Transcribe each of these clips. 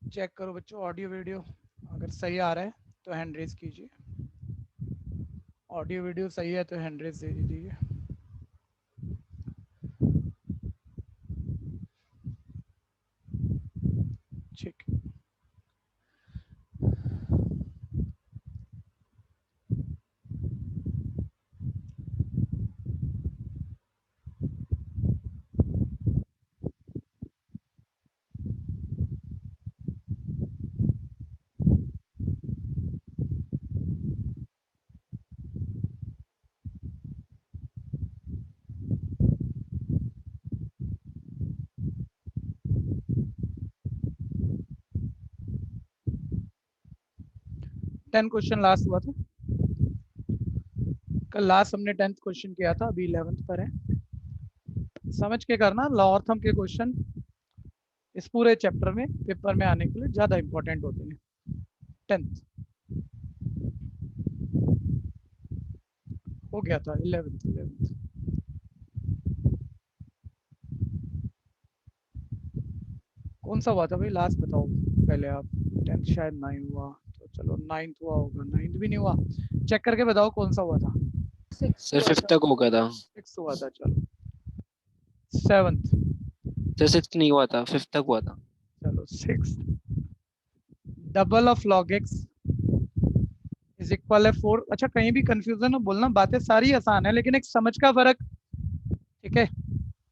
Check करो बच्चों audio video, अगर सही आ रहा है तो हैंड रेज कीजिए। ऑडियो वीडियो सही है तो हैंड रेज दे दीजिए। ठीक। 10 क्वेश्चन लास्ट हुआ था कल। लास्ट हमने 10th क्वेश्चन किया था, अभी 11th पर है। समझ के करना, लॉर्थम के क्वेश्चन इस पूरे चैप्टर में पेपर में आने के लिए ज्यादा इंपॉर्टेंट होते हैं। 10th हो गया था, 11th कौन सा हुआ था भाई लास्ट, बताओ पहले आप। 10th शायद 9 हुआ, तो चलो 9th हुआ होगा। 9th भी नहीं हुआ, चेक करके बताओ कौन सा हुआ था। सर 5th तक हो गया था। 6 हुआ था, चलो 7th, सर 6th नहीं हुआ था, 5th तक हुआ था। चलो 6th। Double of log x is equal है 4। अच्छा कहीं भी कंफ्यूजन हो बोलना, बातें सारी आसान है लेकिन एक समझ का फर्क, ठीक है,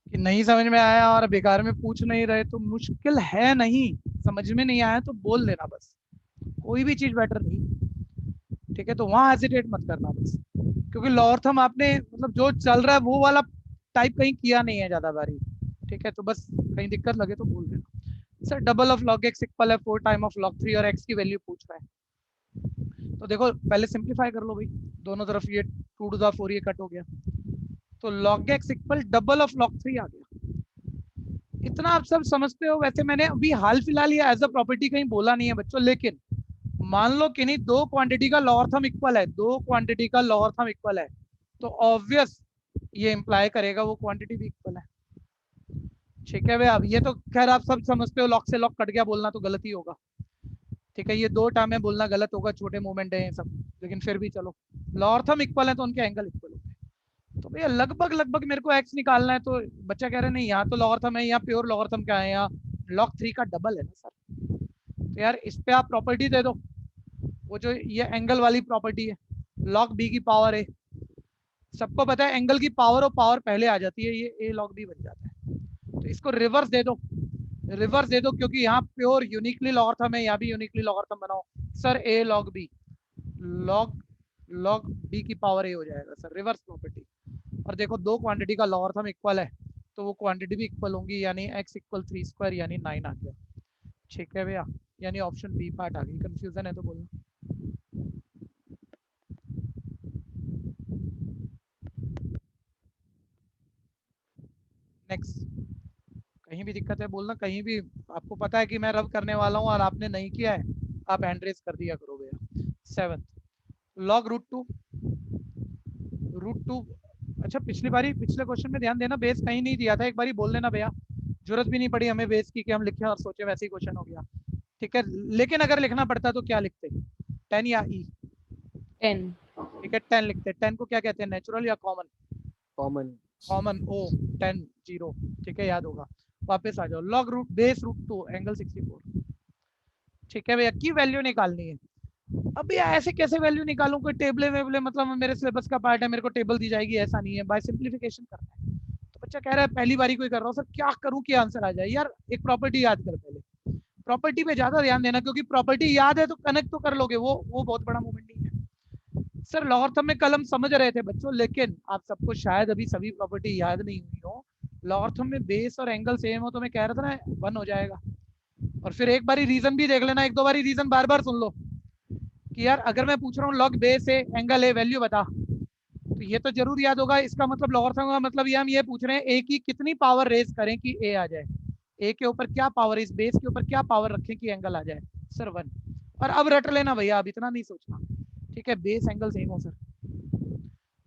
कि नहीं समझ में आया और बेकार में पूछ नहीं रहे तो मुश्किल है नहीं। समझ में नहीं आया तो बोल देना बस, कोई भी चीज बेटर नहीं, ठीक है। तो वहां हेजिटेट मत करना बस, क्योंकि लॉर्थम आपने मतलब जो चल रहा है वो वाला टाइप कहीं किया नहीं है ज्यादा बारी, ठीक है। तो बस कहीं दिक्कत लगे तो बोल देना। Sir double of log x equal है 4 टाइम ऑफ लॉग 3 और एक्स की वैल्यू पूछ रहा है। तो देखो पहले सिंप्लीफाई कर लो भाई, दोनों तरफ ये 2 टू द 4 ये कट हो गया, तो log x equal double of log 3 आ गया। इतना आप सब समझते हो। वैसे मैंने अभी हाल फिलहाल ये एज अ प्रॉपर्टी कहीं बोला नहीं है बच्चों, लेकिन मान लो कि नहीं दो क्वांटिटी का लॉगरिथम इक्वल है, दो क्वांटिटी का लॉगरिथम इक्वल है, तो ऑब्वियस ये इंप्लाई करेगा वो क्वांटिटी भी इक्वल है, ठीक है भाई। अब ये तो खैर आप सब समझते हो, लॉग से लॉग कट गया बोलना तो गलत ही होगा, ठीक है। ये दो टर्म है बोलना गलत होगा, छोटे मूवमेंट है ये सब, लेकिन फिर भी चलो लॉगरिथम इक्वल है तो उनके एंगल इक्वल होंगे। तो भैया लगभग लगभग मेरे को एक्स निकालना है, तो बच्चा कह रहे नहीं यहाँ तो लॉगरिथम है, यहाँ प्योर लॉगरिथम क्या है, यहाँ log 3 का डबल है ना सर। तो यार इस पे आप प्रॉपर्टी दे दो, वो जो ये एंगल वाली प्रॉपर्टी है, log b की पावर a। सबको पता है एंगल की पावर और पावर पहले आ जाती है, ये a log b बन जाता है। तो इसको रिवर्स दे दो, रिवर्स दे दो, क्योंकि यहाँ प्योर यूनिकली लॉगरिथम है, यहाँ भी यूनिकली लॉगरिथम बनाओ। Sir a log b, log log b की पावर a हो जाएगा सर, रिवर्स प्रॉपर्टी। और देखो दो क्वांटिटी का लॉगरिथम इक्वल है तो वो क्वांटिटी भी इक्वल होंगी, यानी x इक्वल 3 स्क्वायर यानी 9 आ गया, ठीक है भैया। यानी ऑप्शन बी पार्ट आ गई, कंफ्यूजन है तो बोलना। नेक्स्ट, कहीं भी दिक्कत है बोलना, कहीं भी आपको पता है कि मैं रब करने वाला हूँ और आपने नहीं किया है, आप हैंड रेज कर दिया करो भैया। 7th, log root two, root two. अच्छा पिछली बारी पिछले क्वेश्चन में ध्यान देना, बेस कहीं नहीं दिया था, एक बारी बोल देना भैया, जरूरत भी नहीं पड़ी हमें बेस की कि हम लिखे और सोचे, वैसे ही क्वेश्चन हो गया, ठीक है। लेकिन अगर लिखना पड़ता तो क्या लिखते, 10 या ई? 10। ठीक है 10 लिखते हैं। 10 को क्या कहते हैं, नेचुरल या कॉमन? कॉमन। कॉमन ओ, 10 0, ठीक है याद होगा। वापस आ जाओ, log root base root 2 angle 64, ठीक है भैया। की वैल्यू निकालनी है। अब भैया ऐसे कैसे वैल्यू निकालूं, कोई टेबल वेबले, मतलब मेरे सिलेबस का पार्ट है, मेरे को टेबल दी जाएगी, ऐसा नहीं है, बाय सिंप्लीफिकेशन करना है। तो बच्चा कह रहा है पहली बारी कोई कर रहा हूँ सर, क्या करूं कि आंसर आ जाए। यार एक प्रॉपर्टी याद कर पहले, प्रॉपर्टी पे ज्यादा ध्यान देना, क्योंकि प्रॉपर्टी याद है तो कनेक्ट तो कर लोगे, वो बहुत बड़ा मूवमेंट नहीं है सर। लॉगरिथम में कल हम समझ रहे थे बच्चों, लेकिन आप सबको शायद अभी सभी प्रॉपर्टी याद नहीं हुई हो। लॉगरिथम में बेस और एंगल सेम हो तो मैं कह रहा था ना 1 हो जाएगा। और फिर एक बारी रीजन भी देख लेना, एक दो बारी रीजन बार बार सुन लो कि यार अगर मैं पूछ रहा हूँ लॉग बेस है एंगल है वैल्यू बता, तो ये तो जरूर याद होगा। इसका मतलब लॉगरिथम का मतलब ये हम ये पूछ रहे हैं ए की कितनी पावर रेज करें कि ए आ जाए, ए के ऊपर क्या पावर, इस बेस के ऊपर क्या पावर रखें कि एंगल आ जाए। सर 1। और अब रट लेना भैया, अब इतना नहीं सोचना, ठीक है। बेस एंगल सेम हो सर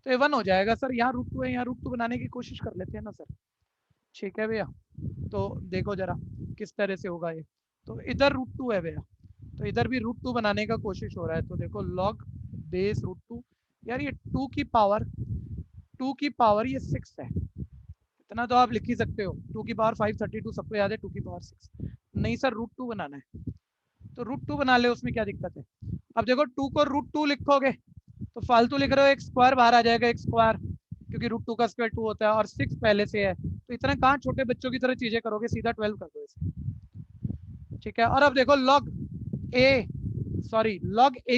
तो ये 1 हो जाएगा सर। यहाँ रूट 2 है, यहाँ रूट 2 बनाने की कोशिश कर लेते हैं ना सर, ठीक है भैया। तो देखो जरा किस तरह से होगा ये। तो इधर √2 है भैया, तो इधर भी √2 बनाने का कोशिश हो रहा है। तो देखो log बेस √2, यार ये 2 की पावर ये 6 है, इतना तो आप लिख ही सकते हो। 2 की पावर 532 सबको याद है, 2 की पावर 6 नहीं सर, √2 बनाना है तो √2 बना ले, उसमें क्या दिक्कत है। अब देखो 2 को √2 लिखोगे तो फालतू लिख रहे हो, एक स्क्वायर बाहर आ जाएगा, एक स्क्वायर, क्योंकि √2 का स्क्वायर 2 होता है और 6 पहले से है, तो इतना कहाँ छोटे बच्चों की तरह चीजें करोगे, सीधा 12 कर दो इसे। ठीक है, और अब देखो लॉग ए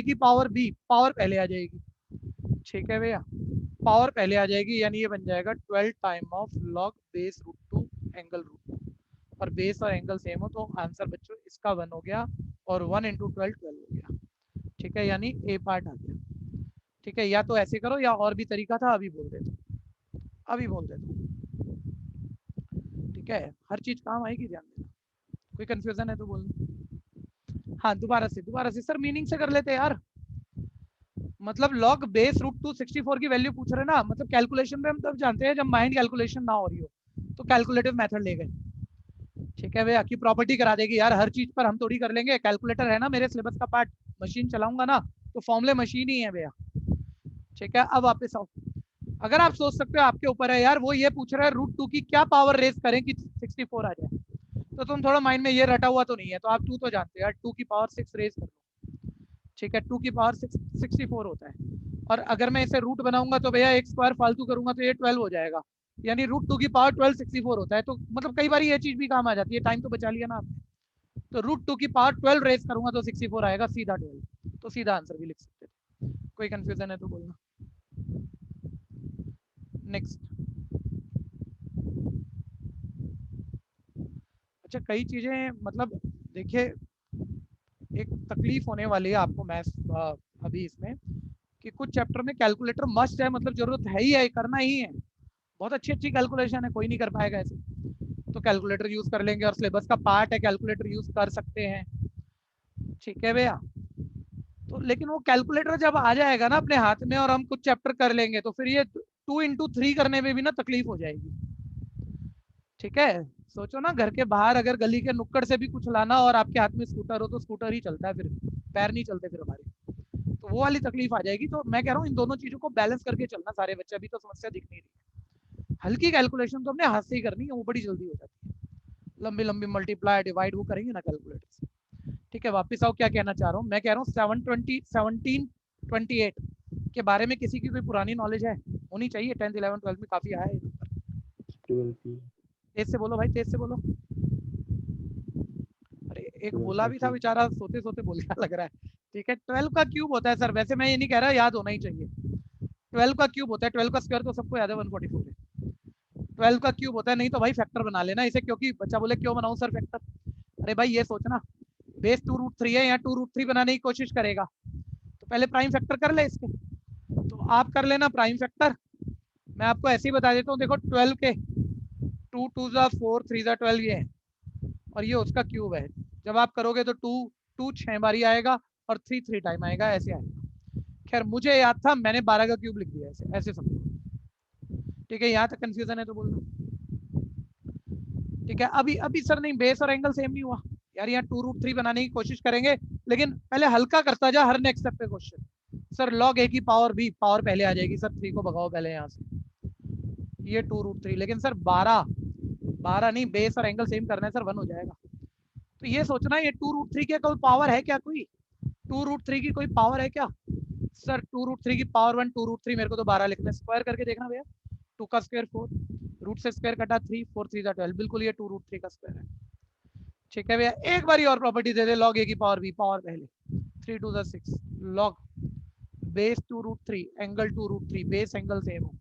की पावर बी, पावर पहले आ जाएगी। ठीक है भैया, पावर पहले आ जाएगी, यानी ये बन जाएगा 12 time of log base √2 angle √2, और बेस और एंगल सेम हो तो आंसर बच्चों इसका 1 हो गया, और 1 इंटू 12 12 हो गया। ठीक है, यानी ए पार्ट आ गया। ठीक है, या तो ऐसे करो या और भी तरीका था, अभी बोल देता, अभी बोल देता। ठीक है, हर चीज काम आएगी, ध्यान देना। कोई कंफ्यूजन है तो बोलना। हाँ, दोबारा से सर मीनिंग से कर लेते यार। मतलब लॉग बेस √2 64 की वैल्यू पूछ रहे ना, मतलब कैलकुलेशन में हम तब जानते हैं जब माइंड कैलकुलेशन ना हो रही हो, तो कैलकुलेटिव मेथड ले गए। ठीक है भैया, की प्रॉपर्टी करा देगी यार, हर चीज पर हम थोड़ी कर लेंगे। कैलकुलेटर है ना मेरे सिलेबस का पार्ट, मशीन चलाऊंगा ना तो फॉर्मूले मशीन ही है भैया। ठीक है, अब वापस आओ। अगर आप सोच सकते हो आपके ऊपर है यार, वो ये पूछ रहा है √2 की क्या पावर रेस करें कि 64 आ जाए, तो तुम थोड़ा माइंड में ये रटा हुआ तो नहीं है, तो आप 2 तो जानते हो यार, 2 की पावर 6 रेस कर लो। ठीक है, 2 की पावर 64 होता है, और अगर मैं इसे रूट बनाऊंगा तो भैया एक स्क्वायर फालतू करूंगा तो ये 12 हो जाएगा, यानी √2 की पावर 12 64 होता है। तो मतलब कई बार ये चीज भी काम आ जाती है, टाइम तो बचा लिया ना आपने। तो √2 की पावर 12 रेस करूंगा तो 64 आएगा, सीधा 12, तो सीधा आंसर भी लिख सकते थे। कोई कंफ्यूजन है तो बोलना। नेक्स्ट। अच्छा, कई चीजें मतलब देखिए, एक तकलीफ होने वाली है आपको मैथ्स अभी इसमें, कि कुछ चैप्टर में कैलकुलेटर मस्ट है, मतलब जरूरत है ही है, करना ही है। बहुत अच्छी अच्छी कैलकुलेशन है, कोई नहीं कर पाएगा ऐसे, तो कैलकुलेटर यूज कर लेंगे, और सिलेबस का पार्ट है, कैलकुलेटर यूज कर सकते हैं। ठीक है भैया, तो लेकिन वो कैलकुलेटर जब आ जाएगा ना अपने हाथ में और हम कुछ चैप्टर कर लेंगे, तो फिर ये 2 into 3 करने में भी ना तकलीफ हो जाएगी। ठीक है, सोचो ना, घर के बाहर अगर गली के नुक्कड़ से भी कुछ लाना और आपके हाथ में स्कूटर हो, तो स्कूटर ही चलता है, फिर पैर नहीं चलते फिर हमारे, तो वो वाली तकलीफ आ जाएगी। तो मैं कह रहा हूँ इन दोनों चीजों को बैलेंस करके चलना सारे बच्चे, अभी तो समस्या दिख नहीं रही। हल्की कैलकुलेशन तो अपने हाथ से ही करनी है, वो बड़ी जल्दी हो जाती है। लंबी लंबी मल्टीप्लाई डिवाइड वो करेंगे ना कैलकुलेटर से। ठीक है, वापिस आओ, क्या कहना चाह रहा हूँ मैं, कह रहा हूँ 1728 के बारे में किसी की कोई पुरानी नॉलेज है, होनी चाहिए, 10th 11th 12th में काफी आया है। तेज से बोलो भाई, तेज से बोलो। अरे एक बोला भी था बेचारा, सोते सोते बोल गया लग रहा है। ठीक है, 12 का क्यूब होता है सर, वैसे मैं ये नहीं कह रहा, याद होना ही चाहिए। 12 का क्यूब होता है, 12 का स्क्वायर तो सबको याद है 144 है। 12 का क्यूब होता है, नहीं तो भाई फैक्टर बना लेना इसे, क्योंकि बच्चा बोले क्यों बनाऊं सर फैक्टर। अरे भाई ये सोचना, बेस 2√3 है, यहाँ 2√3 बनाने की कोशिश करेगा, तो पहले प्राइम फैक्टर कर ले इसके। तो आप कर लेना प्राइम फैक्टर, मैं आपको ऐसे ही बता देता हूँ। देखो 12 के 2 2 4 3 12 ये है, और ये उसका क्यूब है। जब आप करोगे तो 2 6 बारी आएगा, और 3 3 टाइम आएगा, ऐसे आएगा। खैर मुझे याद था, मैंने 12 का क्यूब लिख दिया ऐसे, ऐसे समझो। ठीक है, यहाँ तक कंफ्यूजन है तो बोल दो। ठीक है, अभी अभी सर नहीं, बेस और एंगल सेम नहीं हुआ यार, यहाँ 2√3 बनाने की कोशिश करेंगे, लेकिन पहले हल्का करता जा हर नेक्स्ट स्टेप पे क्वेश्चन। सर लॉग ए की पावर बी, पावर पहले आ जाएगी सर, 3 को भगाओ पहले यहाँ से, ये 2√3, लेकिन सर 12 नहीं, बेस और एंगल सेम करना है सर, 1 हो जाएगा। तो ये सोचना, ये 2√3 की कोई पावर है क्या, कोई 2√3 की कोई पावर है क्या सर। 2√3 की पावर 1, 2√3 मेरे को तो 12 लिखना है, स्क्वायर करके देखना भैया। 2 का स्क्वायर 4, रूट से स्क्वायर कटा 3, 4 3 12, बिल्कुल ये 2√3 का स्क्वायर है। ठीक है भैया, एक बार और प्रॉपर्टी दे दे, लॉग ए की पावर बी, पावर पहले 3 2 6, log base 2√3 angle 2√3, base angle same हो।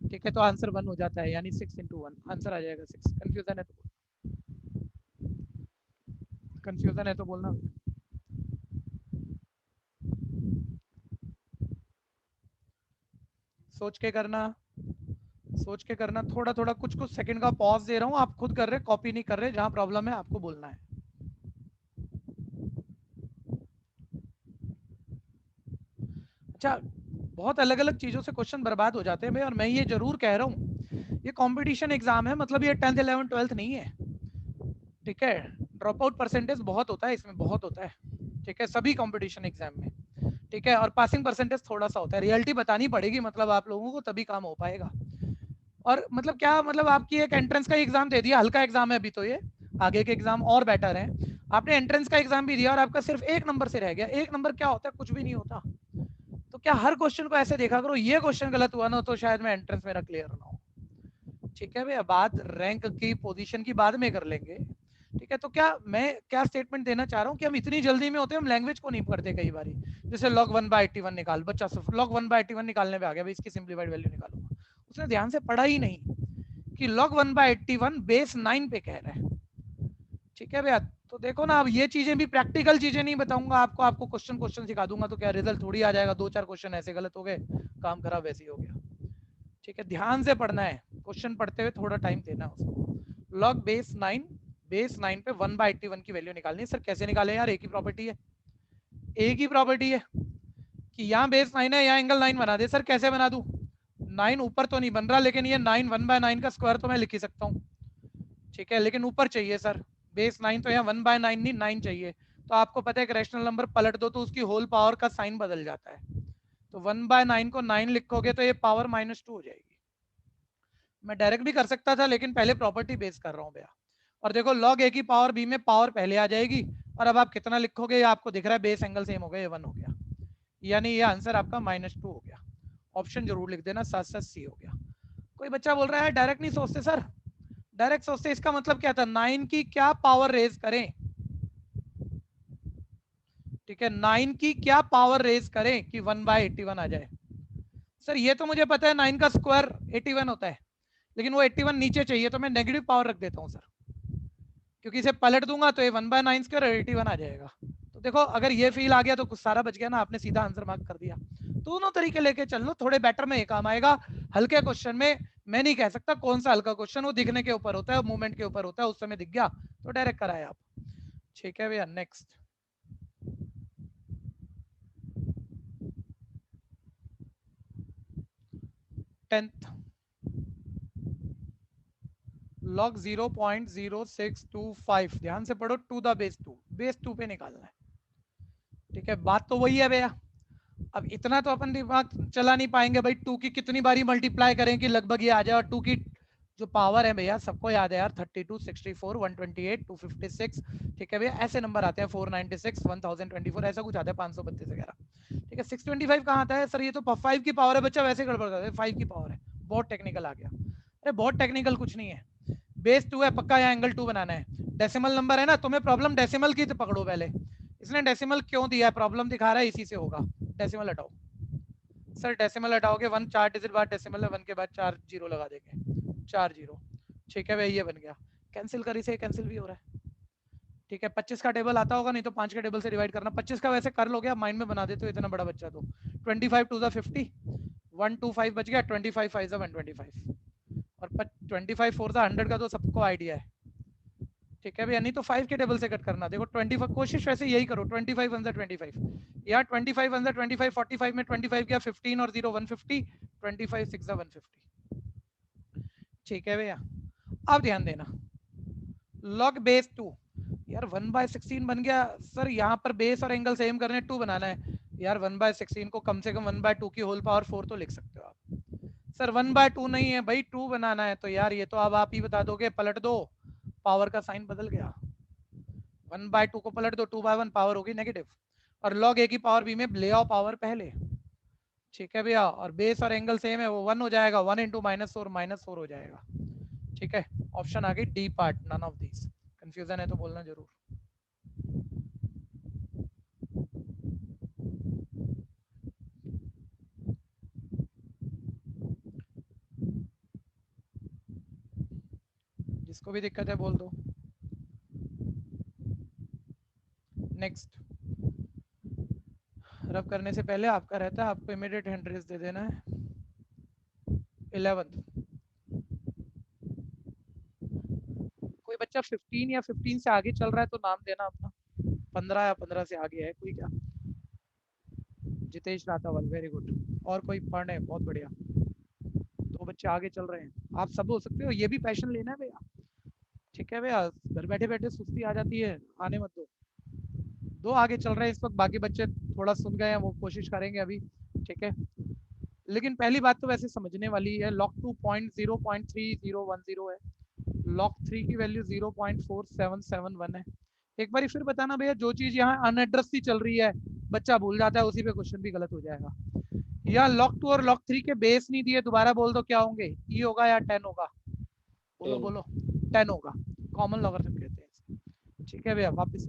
ठीक है, तो आंसर 1 हो जाता है, यानी 6 into 1 आंसर आ जाएगा 6। कंफ्यूजन है तो, कंफ्यूजन है तो बोलना। सोच के करना, सोच के करना, थोड़ा थोड़ा कुछ कुछ सेकंड का पॉज दे रहा हूँ, आप खुद कर रहे, कॉपी नहीं कर रहे, जहां प्रॉब्लम है आपको बोलना है। अच्छा, बहुत अलग अलग चीजों से क्वेश्चन बर्बाद हो जाते हैं भाई, और मैं ये जरूर कह रहा हूँ, ये कंपटीशन एग्जाम है, मतलब ये 10th 11th 12th नहीं है। ठीक है, ड्रॉप आउट परसेंटेज बहुत होता है इसमें, बहुत होता है, ठीक है, सभी कंपटीशन एग्जाम में, ठीक है, और पासिंग परसेंटेज थोड़ा सा होता है। रियलिटी बतानी पड़ेगी मतलब आप लोगों को, तभी काम हो पाएगा। और मतलब क्या, मतलब आपकी एक एंट्रेंस का एग्जाम दे दिया, हल्का एग्जाम है अभी तो ये, आगे के एग्जाम और बेटर है। आपने एंट्रेंस का एग्जाम भी दिया और आपका सिर्फ 1 नंबर से रह गया। 1 नंबर क्या होता है, कुछ भी नहीं होता। तो क्या हर क्वेश्चन को ऐसे देखा करो, ये क्वेश्चन गलत हुआ ना तो शायद मैं एंट्रेंस मेरा क्लियर ना हो, ठीक है भैया। बात रैंक की, पोजीशन की बाद में कर लेंगे, ठीक है। तो क्या मैं क्या स्टेटमेंट देना चाह रहा हूँ कि हम इतनी जल्दी में होते हैं, हम लैंग्वेज को नहीं पढ़ते कई बार। जैसे log 1/81 निकाल, बच्चा log 1/81 निकालने पे आ गया, भाई इसकी सिंप्लीफाइड वैल्यू निकालूंगा, उसने ध्यान से पढ़ा ही नहीं कि log 1/81 बेस 9 पे कह रहा है, ठीक है भैया। तो देखो ना, अब ये चीजें भी प्रैक्टिकल चीजें नहीं बताऊंगा आपको, आपको क्वेश्चन क्वेश्चन सिखा दूंगा तो क्या रिजल्ट थोड़ी आ जाएगा, 2-4 क्वेश्चन ऐसे गलत हो गए, काम खराब ऐसे ही हो गया, ठीक है। ध्यान से पढ़ना है, क्वेश्चन पढ़ते हुए थोड़ा टाइम देना उसको। log बेस 9 पे 1/81 की वैल्यू निकालनी है। सर कैसे निकाले यार, एक ही प्रॉपर्टी है, एक ही प्रॉपर्टी है कि यहाँ बेस 9 है, यहाँ एंगल 9 बना दे। सर कैसे बना दूं, 9 ऊपर तो नहीं बन रहा, लेकिन ये 9 1/9 का स्क्वायर तो मैं लिख ही सकता हूँ, ठीक है, लेकिन ऊपर चाहिए सर बेस 9, तो यहाँ 1/9 नहीं 9 चाहिए। तो आपको पता है कि रैशनल नंबर पलट दो तो उसकी होल पावर का साइन बदल जाता है, तो 1/9 को 9 लिखोगे तो ये पावर -2 हो जाएगी। मैं डायरेक्ट भी कर सकता था, लेकिन पहले प्रॉपर्टी बेस कर रहा हूँ भैया। और देखो log a की पावर b में पावर पहले आ जाएगी, और अब आप कितना लिखोगे, ये आपको दिख रहा है, बेस एंगल सेम हो गया, ये 1 हो गया, यानी ये आंसर आपका -2 हो गया। ऑप्शन जरूर लिख देना, साथ साथ सी हो गया। कोई बच्चा बोल रहा है डायरेक्ट नहीं सोचते सर, डायरेक्ट सोचते इसका मतलब क्या था, 9 की क्या पावर रेज करें, ठीक है, 9 की क्या पावर रेज करें कि 1/81 आ जाए। सर ये तो मुझे पता है 9 का स्क्वायर 81 होता है, लेकिन वो 81 नीचे चाहिए, तो मैं नेगेटिव पावर रख देता हूँ सर, क्योंकि इसे पलट दूंगा तो ये 1/9 स्क्वायर 81 आ जाएगा। तो देखो अगर ये फील आ गया तो कुछ सारा बच गया ना, आपने सीधा आंसर मार्क कर दिया। दोनों तरीके लेके चल लो, थोड़े बेटर में ये काम आएगा। हल्के क्वेश्चन में मैं नहीं कह सकता कौन सा हल्का क्वेश्चन, वो दिखने के ऊपर होता है, मूवमेंट के ऊपर होता है, उस समय दिख गया तो डायरेक्ट कराए आप, ठीक है भैया। नेक्स्ट 10th log 0.0625, ध्यान से पढ़ो, टू द बेस 2, बेस 2 पे निकालना है, ठीक है। बात तो वही है भैया, अब इतना तो अपन दिमाग चला नहीं पाएंगे भाई, 2 की कितनी बारी मल्टीप्लाई करें कि लगभग ये आ जाए। और 2 की जो पावर है भैया सबको याद है यार, 32 64 128 256, ठीक है भैया, ऐसे नंबर आते हैं, 496 1024, ऐसा कुछ आता है, 532 वगैरह, ठीक है। 625 कहाँ आता है सर, ये तो 5 की पावर है, बच्चा वैसे गड़बड़ करता है, 5 की पावर है, बहुत टेक्निकल आ गया। अरे बहुत टेक्निकल कुछ नहीं है, बेस 2 है पक्का, यहाँ एंगल 2 बनाना है, डेसिमल नंबर है ना, तुम्हें प्रॉब्लम डेसिमल की तो पकड़ो पहले, इसने डेसिमल क्यों दिया है, प्रॉब्लम दिखा रहा है, इसी से होगा। डेसिमल हटाओ सर, डेसिमल हटाओगे, 1 4 डिजिट बाद डेसिमल है, 1 के बाद 4 जीरो लगा देंगे, 4 जीरो, ठीक है भाई, ये बन गया। कैंसिल कर, इसे कैंसिल भी हो रहा है, ठीक है। 25 का टेबल आता होगा, नहीं तो 5 के टेबल से डिवाइड करना, 25 का वैसे कर लोगे आप, माइंड में बना देते हो, इतना बड़ा बच्चा तो 25 2 50, 125 बच गया, 25 5 125, और 25 4 100 का तो सबको आइडिया है, ठीक है भैया। नहीं तो 5 के टेबल से कट करना, देखो 25, कोशिश वैसे यही करो, 25 वन 25, या 25 वन 25, 45 में 25 किया 15 और 0 150, 25 6 150, ठीक है भैया। अब ध्यान देना, log बेस 2, यार 1/16 बन गया सर, यहाँ पर बेस और एंगल सेम करने 2 बनाना है, यार 1/16 को कम से कम 1/2 की होल पावर 4 तो लिख सकते हो आप। सर 1/2 नहीं है भाई, 2 बनाना है, तो यार ये तो अब आप ही बता दोगे, पलट दो, पावर का साइन बदल गया, 1/2 को पलट दो, 2/1 पावर होगी नेगेटिव, और log a की पावर b में ले आओ पावर पहले, ठीक है भैया। और बेस और एंगल सेम है, वो 1 हो जाएगा, 1 इंटू -4 -4 हो जाएगा, ठीक है। ऑप्शन आ गई D part, none of these. Confusion है तो बोलना जरूर। जिसको भी दिक्कत है बोल दो। नेक्स्ट, रब करने से पहले आपका रहता है, आपको इमीडिएट हैंड रेस दे देना है। 11th, कोई बच्चा 15 या 15 से आगे चल रहा है तो नाम देना अपना, 15 या 15 से आगे है कोई क्या? Jitesh Ratawal, very good. और कोई पढ़ है, बहुत बढ़िया, 2 बच्चे आगे चल रहे हैं, आप सब हो सकते हो, ये भी पैशन लेना है भैया, ठीक है भैया, घर बैठे बैठे सुस्ती आ जाती है, आने मत दो। दो आगे चल रहे हैं इस वक्त, बाकी बच्चे थोड़ा सुन गए हैं, वो कोशिश करेंगे अभी। ठीक है, लेकिन पहली बात तो वैसे समझने वाली है। लॉग 2 0.3010 है, लॉग 3 की वैल्यू 0.4771 है। एक बार फिर बताना भैया, जो चीज यहाँ अनएड्रेस सी चल रही है बच्चा भूल जाता है, उसी पे क्वेश्चन भी गलत हो जाएगा। या लॉग 2 और लॉग 3 के बेस नहीं दिए, दोबारा बोल दो क्या होंगे, ई होगा या 10 होगा? बोलो 10। बोलो। 10 होगा, कॉमन लॉगरिथम कहते हैं इसे। ठीक है भैया, वापस।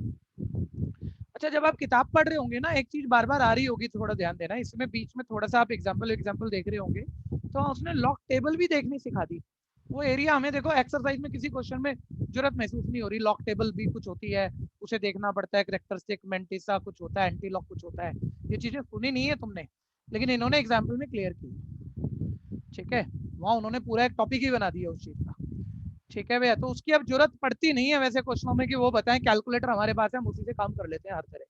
अच्छा, जब आप किताब पढ़ रहे होंगे ना, एक चीज बार बार आ रही होगी, थोड़ा ध्यान देना इसमें, बीच में थोड़ा सा आप एग्जाम्पल एग्जाम्पल देख रहे होंगे, तो उसने लॉग टेबल भी देखनी सिखा दी। वो एरिया हमें देखो एक्सरसाइज में किसी क्वेश्चन में जरूरत महसूस नहीं हो रही, लॉग टेबल भी कुछ होती है, उसे देखना पड़ता है, कैरेक्टरिस्टिक मेंटिसा कुछ होता है, एंटी लॉग कुछ होता है, ये चीजें सुनी नहीं है तुमने, लेकिन इन्होंने एग्जाम्पल में क्लियर की। ठीक है, वहां उन्होंने पूरा एक टॉपिक ही बना दिया उस चीज का। ठीक है भैया, तो उसकी अब जरूरत पड़ती नहीं है वैसे क्वेश्चनों में कि वो बताएं, कैलकुलेटर हमारे पास है, हम उसी से काम कर लेते हैं हर तरह।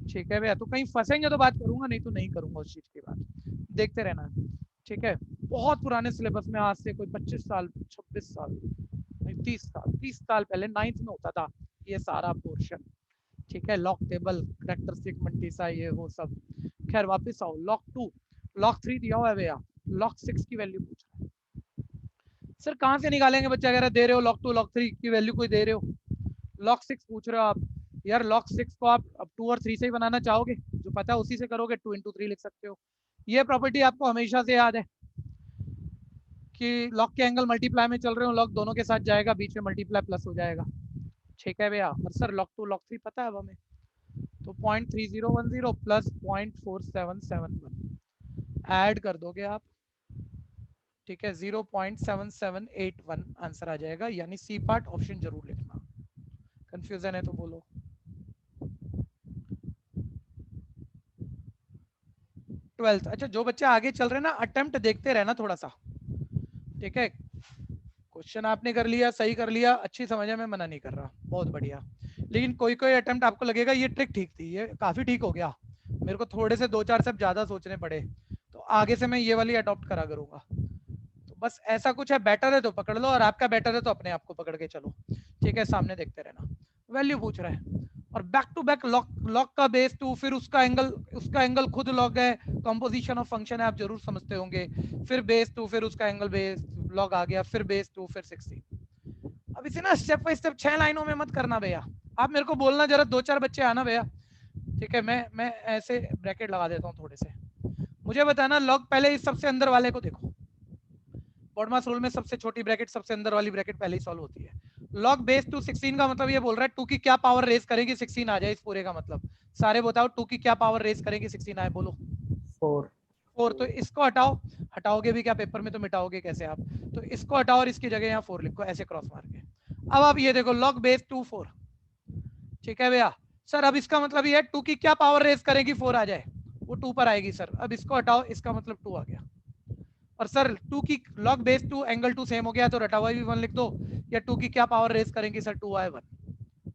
ठीक है भैया, तो कहीं फंसेंगे तो बात करूंगा, नहीं तो नहीं करूंगा उस चीज की बात, देखते रहना। ठीक है, बहुत पुराने सिलेबस में, आज से कोई 25 साल, 26 साल, नहीं 30 साल, 30 साल पहले 9th में होता था ये सारा पोर्शन। ठीक है, लॉग टेबल, कैरेक्टरिस्टिक मंटीसा, ये वो सब। खैर वापस आओ, लॉग 2 लॉग 3 दिया हुआ है भैया, लॉग 6 की वैल्यू पूछ रहा है। सर कहाँ से निकालेंगे, बच्चा कह रहा है दे रहे हो लॉग 2 लॉग 3 की वैल्यू कोई दे रहे हो, लॉग 6 पूछ रहे हो आप। यार लॉग 6 को आप अब 2 और 3 से ही बनाना चाहोगे, जो पता है उसी से करोगे, 2 into 3 लिख सकते हो। ये प्रॉपर्टी आपको हमेशा से याद है कि लॉग के एंगल मल्टीप्लाई में चल रहे हो, लॉग दोनों के साथ जाएगा, बीच में मल्टीप्लाई प्लस हो जाएगा। ठीक है भैया, और सर लॉग 2 लॉग 3 पता है अब हमें, तो 0.3010 प्लस 0.4771 ऐड कर दोगे आप। ठीक है, 0.7781 आंसर आ जाएगा, यानी सी पार्ट ऑप्शन जरूर लिखना। कंफ्यूजन है तो बोलो। ट्वेल्थ, अच्छा जो बच्चे आगे चल रहे हैं ना, अटेम्प्ट देखते रहना थोड़ा सा। ठीक है, क्वेश्चन आपने कर लिया, सही कर लिया, अच्छी समझ है, मैं मना नहीं कर रहा, बहुत बढ़िया। लेकिन कोई कोई अटेम्प्ट आपको लगेगा ये ट्रिक ठीक थी, ये काफी ठीक हो गया, मेरे को थोड़े से 2-4 स्टेप ज्यादा सोचने पड़े, तो आगे से मैं ये वाली अडॉप्ट करा करूंगा। तो बस ऐसा कुछ है, बेटर है तो पकड़ लो, और आपका बेटर है तो अपने आप को पकड़ के चलो। ठीक है, सामने देखते रहना। वैल्यू पूछ रहा है, और back to back log, log का बेस 2, फिर उसका एंगल खुद लॉग है, कंपोजिशन ऑफ फंक्शन है, आप जरूर समझते होंगे। फिर बेस 2, फिर उसका एंगल बेस लॉग आ गया, फिर बेस 2, फिर 16। अब इसे ना स्टेप बाय स्टेप 6 लाइनों में मत करना भैया, आप मेरे को बोलना जरा, 2-4 बच्चे आना भैया। ठीक है, मैं ऐसे ब्रैकेट लगा देता हूँ थोड़े से, मुझे बताना लॉग पहले इस सबसे अंदर वाले को देखो, बॉडमास रूल में सबसे छोटी ब्रैकेट, सबसे अंदर वाली ब्रैकेट पहले ही सॉल्व होती है। लॉग बेस 2 16 का मतलब ये बोल रहा है 2 की क्या पावर रेज करेगी 16 आ जाए, इस पूरे का मतलब। सारे बताओ 2 की क्या पावर रेज करेगी 16 आए, बोलो। 4। 4, तो इसको हटाओ, हटाओगे भी क्या, पेपर में तो मिटाओगे कैसे आप, तो इसको हटाओ और इसकी जगह यहाँ 4 लिखो, ऐसे क्रॉस मार के। अब आप ये देखो, लॉग बेस 2 4। ठीक है भैया, सर अब इसका मतलब ये है 2 की क्या पावर रेज करेगी 4 आ जाए, वो 2 पर आएगी सर, अब इसको हटाओ, इसका मतलब 2 आ गया। और सर 2 की लॉग बेस 2 एंगल 2 सेम हो गया, तो रटा हुआ भी 1 लिख दो, या 2 की क्या पावर रेज करेंगे सर, 2 आए 1,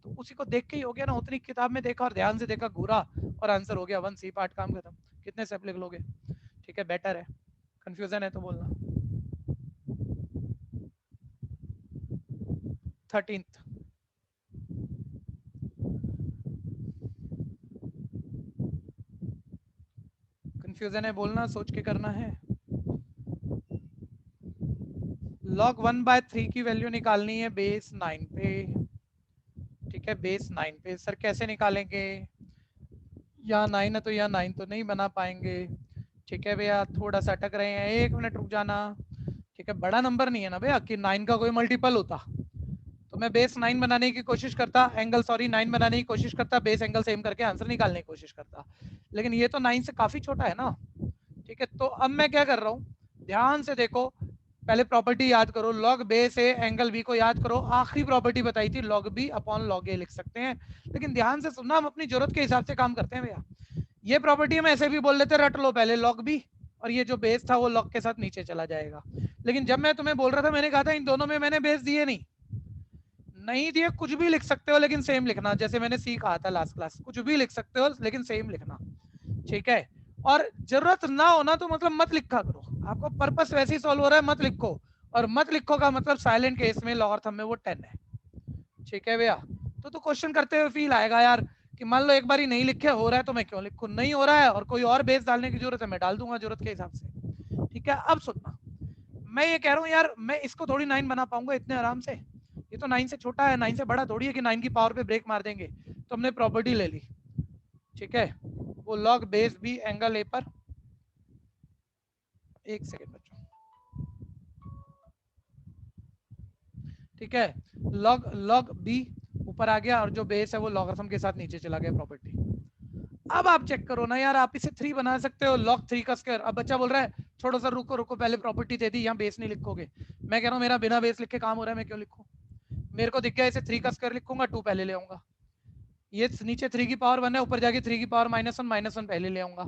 तो उसी को देख के ही हो गया ना, उतनी किताब में देखा और ध्यान से देखा, घूरा और आंसर हो गया 1, सी पार्ट, काम खत्म। कितने स्टेप लिख लोगे? ठीक है, बेटर है, कंफ्यूजन है तो बोलना। 13th, कंफ्यूजन है बोलना, सोच के करना है। log 1/3 की वैल्यू निकालनी है बेस 9 पे। ठीक है, बेस 9 पे सर कैसे निकालेंगे, यहाँ 9 है तो यहाँ 9 तो नहीं बना पाएंगे। ठीक है भैया, थोड़ा सा अटक रहे हैं, 1 मिनट रुक जाना। ठीक है, बड़ा नंबर नहीं है ना भैया कि 9 का कोई मल्टीपल होता, तो मैं बेस 9 बनाने की कोशिश करता, एंगल सॉरी 9 बनाने की कोशिश करता, बेस एंगल सेम करके आंसर निकालने की कोशिश करता, लेकिन ये तो 9 से काफी छोटा है ना। ठीक है, तो अब मैं क्या कर रहा हूँ, ध्यान से देखो, पहले प्रॉपर्टी याद करो, log base A angle B को याद करो, आखिरी प्रॉपर्टी बताई थी log B upon log A लिख सकते हैं, लेकिन ध्यान से सुनना, हम अपनी जरूरत के हिसाब से काम करते हैं भैया। ये प्रॉपर्टी हम ऐसे भी बोल लेते, रट लो पहले लॉग बी, और ये जो बेस था वो लॉग के साथ नीचे चला जाएगा। लेकिन जब मैं तुम्हें बोल रहा था, मैंने कहा था इन दोनों में मैंने बेस दिए नहीं, नहीं दिए, कुछ भी लिख सकते हो लेकिन सेम लिखना, जैसे मैंने सी कहा था लास्ट क्लास, कुछ भी लिख सकते हो लेकिन सेम लिखना। ठीक है, और जरूरत ना होना तो मतलब मत लिखा करो, आपको पर्पस वैसे ही सॉल्व हो रहा है, मत लिखो, और मत लिखो का मतलब साइलेंट केस में लॉगरिथम में वो 10 है। ठीक है भैया। तो क्वेश्चन करते हुए फील आएगा यार कि मान लो एक बार ही नहीं लिखे, हो रहा है तो मैं क्यों लिखूं, नहीं हो रहा है और कोई और बेस डालने की जरूरत है मैं डाल दूंगा जरूरत के हिसाब से। ठीक है, अब सुनना, मैं ये कह रहा हूँ यार मैं इसको थोड़ी 9 बना पाऊंगा इतने आराम से, ये तो 9 से छोटा है, 9 से बड़ा थोड़ी है कि 9 की पावर पे ब्रेक मार देंगे। तो हमने प्रॉपर्टी ले ली, ठीक है, वो log base B angle A पर, एक सेकेंड बच्चों, ठीक है, लॉग लॉग बी ऊपर आ गया और जो बेस है वो लॉगरिथम के साथ नीचे चला गया प्रॉपर्टी। अब आप चेक करो ना यार, आप इसे 3 बना सकते हो, log 3 का स्क्वायर। अब बच्चा बोल रहा है छोड़ो सर, रुको रुको, पहले प्रॉपर्टी दे दी, यहाँ बेस नहीं लिखोगे। मैं कह रहा हूँ मेरा बिना बेस लिख के काम हो रहा है, मैं क्यों लिखूं? मेरे को दिख गया इसे 3 का स्क्वायर लिखूंगा, 2 पहले ले आऊंगा, ये नीचे 3 की पावर 1 है, ऊपर जाके 3 की पावर -1 पहले ले आऊंगा।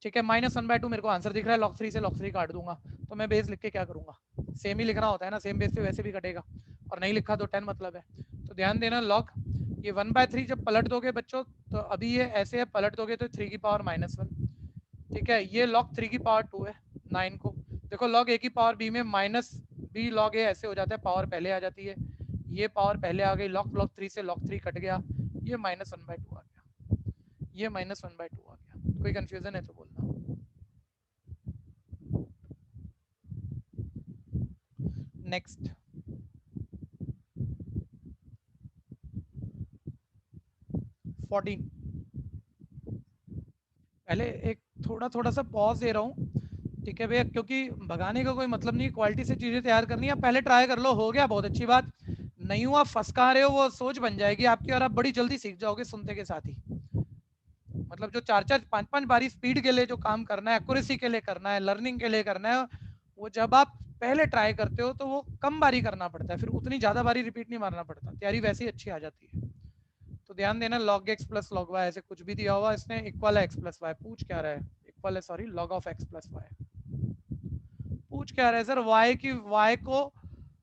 ठीक है, -1/2 मेरे को आंसर दिख रहा है, log 3 से log 3 काट दूंगा। तो मैं बेस लिख के क्या करूंगा? सेम ही लिखना होता है ना, सेम बेस पे वैसे भी कटेगा, और नहीं लिखा तो 10 मतलब है। तो ध्यान देना, log ये 1/3 जब पलट दोगे बच्चों, तो अभी ये ऐसे है, पलट दोगे तो 3 की पावर -1। ठीक है, ये log 3 की पावर 2 है 9 को। देखो log a की पावर b में माइनस b log a ऐसे हो जाता है, पावर पहले आ जाती है, ये पावर पहले आ गई, log 3 से log 3 कट गया, ये -1/2 आ गया, ये -1/2 आ गया। कोई कंफ्यूजन है तो बोलना। नेक्स्ट, पहले एक थोड़ा थोड़ा सा पॉज दे रहा हूँ, ठीक है भैया, क्योंकि भगाने का कोई मतलब नहीं, क्वालिटी से चीजें तैयार करनी है। पहले ट्राई कर लो, हो गया बहुत अच्छी बात, नहीं हुआ फंसका रहे हो, वो सोच बन जाएगी आपकी और आप बड़ी जल्दी सीख जाओगे सुनते के साथ ही। मतलब जो 4-4 5-5 बारी स्पीड के लिए जो काम करना है, एक्यूरेसी के लिए करना है, लर्निंग के लिए करना है, वो जब आप पहले ट्राई करते हो तो वो कम बारी करना पड़ता है, फिर उतनी ज्यादा बारी रिपीट नहीं मारना पड़ता, तैयारी वैसे ही अच्छी आ जाती है। तो ध्यान देना, log x plus log y, ऐसे कुछ भी दिया हुआ इसने, इक्वल है x प्लस वाई, पूछ क्या रहा है, इक्वल है sorry log of x plus Y, पूछ क्या रहा है सर, y की y को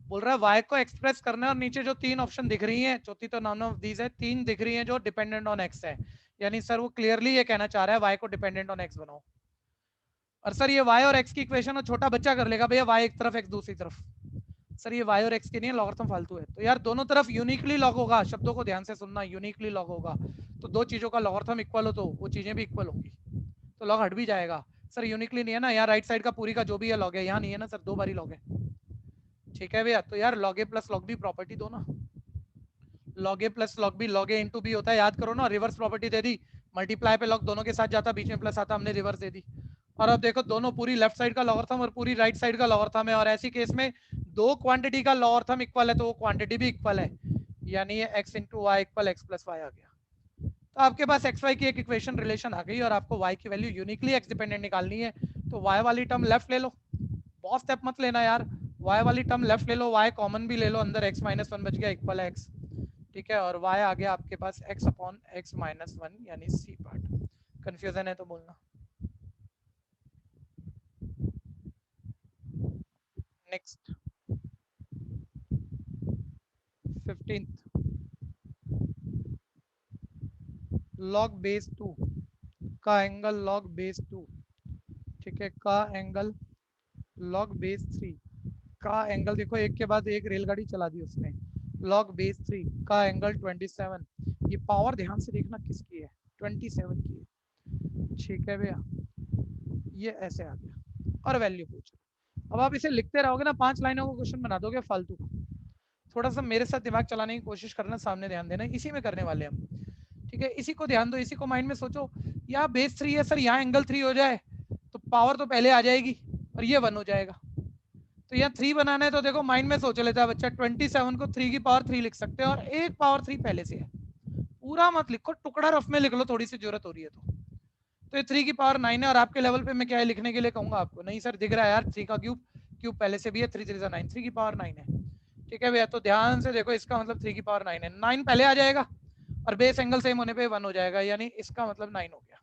बोल रहा है y को एक्सप्रेस करना है, और नीचे जो 3 ऑप्शन दिख रही हैं, चौथी तो नॉन ऑफ दीज है, 3 दिख रही हैं जो डिपेंडेंट ऑन x है, यानी सर वो क्लियरली ये कहना चाह रहा है y को डिपेंडेंट ऑन x बनाओ। और सर ये y और x की इक्वेशन और छोटा बच्चा कर लेगा भैया, y एक तरफ x दूसरी तरफ, सर ये y और x की नहीं है, लॉगरिथम फालतू है। तो यार दोनों तरफ यूनिकली लॉग होगा, शब्दों को ध्यान से सुनना, यूनिकली लॉग होगा, तो दो चीजों का लॉगरिथम इक्वल हो तो वो चीजें भी इक्वल होंगी, तो लॉग हट भी जाएगा। सर यूनिकली नहीं है ना, यहाँ राइट साइड का पूरी का जो भी है लॉग है, यहाँ नहीं है ना सर, 2 बारी लॉग है। ठीक है भैया, तो यार log a plus log b property दो ना, log a plus log b, log a into b होता है, याद करो ना, रिवर्स प्रॉपर्टी दे दी, मल्टीप्लाई पे log दोनों के साथ जाता, बीच में प्लस आता, हमने रिवर्स दे दी। और अब देखो दोनों, पूरी लेफ्ट साइड का लॉगरिथम और पूरी राइट साइड का लॉगरिथम है, और ऐसी केस में दो क्वांटिटी का लॉगरिथम इक्वल है तो वो क्वांटिटी भी इक्वल है, यानी ये x into y equal x plus y आ गया। तो आपके पास एक्स वाई की एक इक्वेशन रिलेशन आ गई, और आपको y की वैल्यू यूनिकली x डिपेंडेंट निकालनी है, तो y वाली टर्म लेफ्ट ले लो, बहुत स्टेप मत लेना यार, y वाली टर्म लेफ्ट ले लो, y कॉमन भी ले लो, अंदर x माइनस 1 बच गया, इक्वल है x। ठीक है, और y आ गया आपके पास x अपॉन x माइनस 1, यानी सी पार्ट। कंफ्यूजन है तो बोलना। नेक्स्ट 15th, log बेस 2 का एंगल log बेस 2, ठीक है, का एंगल log बेस 3 का एंगल, देखो एक के बाद एक रेलगाड़ी चला दी उसने, log बेस 3 का एंगल 27, ये पावर ध्यान से देखना किसकी है, 27 की है। ठीक है भैया, ये ऐसे आ गया, और वैल्यू पूछ, अब आप इसे लिखते रहोगे ना, 5 लाइनों का क्वेश्चन बना दोगे फालतू। थोड़ा सा मेरे साथ दिमाग चलाने की कोशिश करना, सामने ध्यान देना, इसी में करने वाले हम। ठीक है, इसी को ध्यान दो, इसी को माइंड में सोचो, यहाँ बेस 3 है सर, यहाँ एंगल 3 हो जाए तो पावर तो पहले आ जाएगी और ये 1 हो जाएगा। तो यहाँ 3 बनाना है तो देखो माइंड में सोच लेता है बच्चा, 27 को 3 की पावर 3 लिख सकते हैं, और एक पावर 3 पहले से है, पूरा मत लिखो, टुकड़ा रफ में लिख लो, थोड़ी सी जरूरत हो रही है तो ये 3 की पावर 9 है, और आपके लेवल पे मैं क्या है लिखने के लिए कहूंगा आपको, नहीं सर दिख रहा है यार 3 का क्यूब, क्यूब पहले से भी है, 3 3 9, 3 की पावर 9 है। ठीक है भैया, तो ध्यान से देखो, इसका मतलब 3 की पावर 9 है, 9 पहले आ जाएगा और बेस एंगल सेम होने पे 1 हो जाएगा, यानी इसका मतलब 9 हो गया।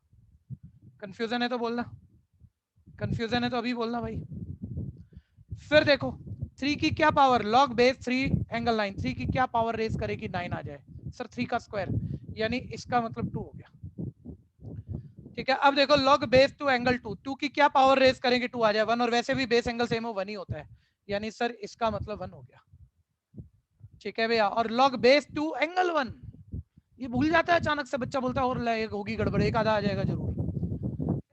कंफ्यूजन है तो बोलना, कंफ्यूजन है तो अभी बोलना भाई। फिर देखो 3 की क्या पावर, log बेस 3 एंगल 9, 3 की क्या पावर रेज करेगी 9 आ जाए, सर 3 का स्क्वायर, यानी इसका मतलब 2 हो गया। ठीक है, अब देखो log बेस 2 एंगल 2, 2 की क्या पावर रेज करेंगे 2 आ जाए 1, और वैसे भी बेस एंगल सेम हो 1 ही होता है, यानी सर इसका मतलब 1 हो गया। ठीक है भैया। और log बेस 2 एंगल 1, ये भूल जाता है अचानक से बच्चा, बोलता है और एक होगी गड़बड़, एक आधा आ जाएगा जरूर।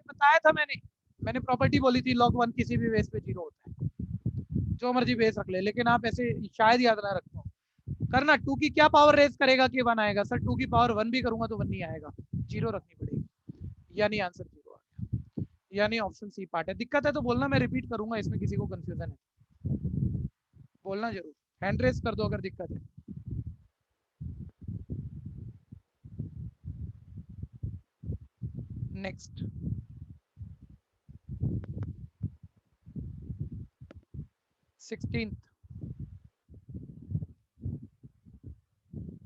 बताया था मैंने प्रॉपर्टी बोली थी log 1 किसी भी बेस पे 0 होता है, जो मर्जी बेस रख ले, लेकिन आप ऐसे शायद याद ना रखो करना। 2 की क्या पावर रेज करेगा कि 1 आएगा? सर 2 की पावर 1 भी करूंगा तो 1 नहीं आएगा, 0 रखनी पड़ेगी, यानी आंसर 0 आ गया, यानी ऑप्शन सी पार्ट है। दिक्कत है तो बोलना, मैं रिपीट करूंगा, इसमें किसी को कंफ्यूजन है बोलना जरूर, हैंड रेस कर दो अगर दिक्कत है। Next 16th।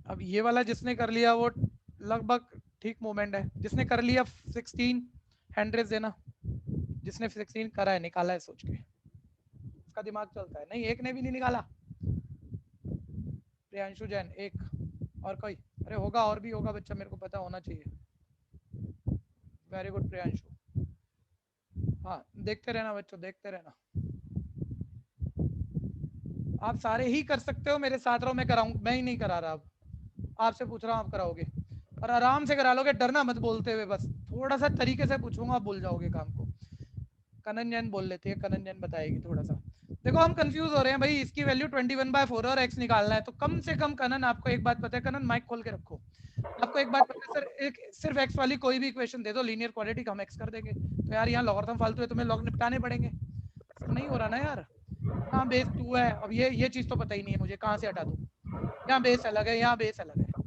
अब ये वाला जिसने कर लिया वो लगभग ठीक मूवमेंट है, जिसने कर लिया 16 हैंड रेस देना, जिसने 16 करा है, निकाला है सोच के, उसका दिमाग चलता है। नहीं, एक ने भी नहीं निकाला, प्रियांशु जैन एक, और कोई? अरे होगा, और भी होगा बच्चा, मेरे को पता होना चाहिए। Very good Priyanshu. हाँ देखते रहना बच्चों, देखते रहना, आप सारे ही कर सकते हो, मेरे साथ रहो, मैं कराऊं, मैं ही नहीं करा रहा, अब आपसे पूछ रहा हूँ, आप कराओगे और आराम से करा लोगे, डरना मत बोलते हुए, बस थोड़ा सा तरीके से पूछूंगा, आप भूल जाओगे काम को। कनन जैन बोल लेती है, कनन जैन बताएगी थोड़ा सा। देखो हम कंफ्यूज हो रहे हैं भाई, इसकी वैल्यू 21/4 और x निकालना है, तो कम से कम कनन आपको एक बात पता है, कनन माइक खोल के रखो, आपको एक बात पता है सर, एक सिर्फ x वाली कोई भी इक्वेशन दे दो लीनियर क्वाड्रेटिक, हम x कर देंगे। तो यार यहाँ लॉगरिथम फालतू है, तुम्हें लॉग निपटाने पड़ेंगे, नहीं हो रहा ना यार। यहाँ बेस 2 है, अब ये चीज तो पता ही नहीं है मुझे, कहाँ से हटा दूँ? यहाँ बेस अलग है, यहाँ बेस अलग है, तो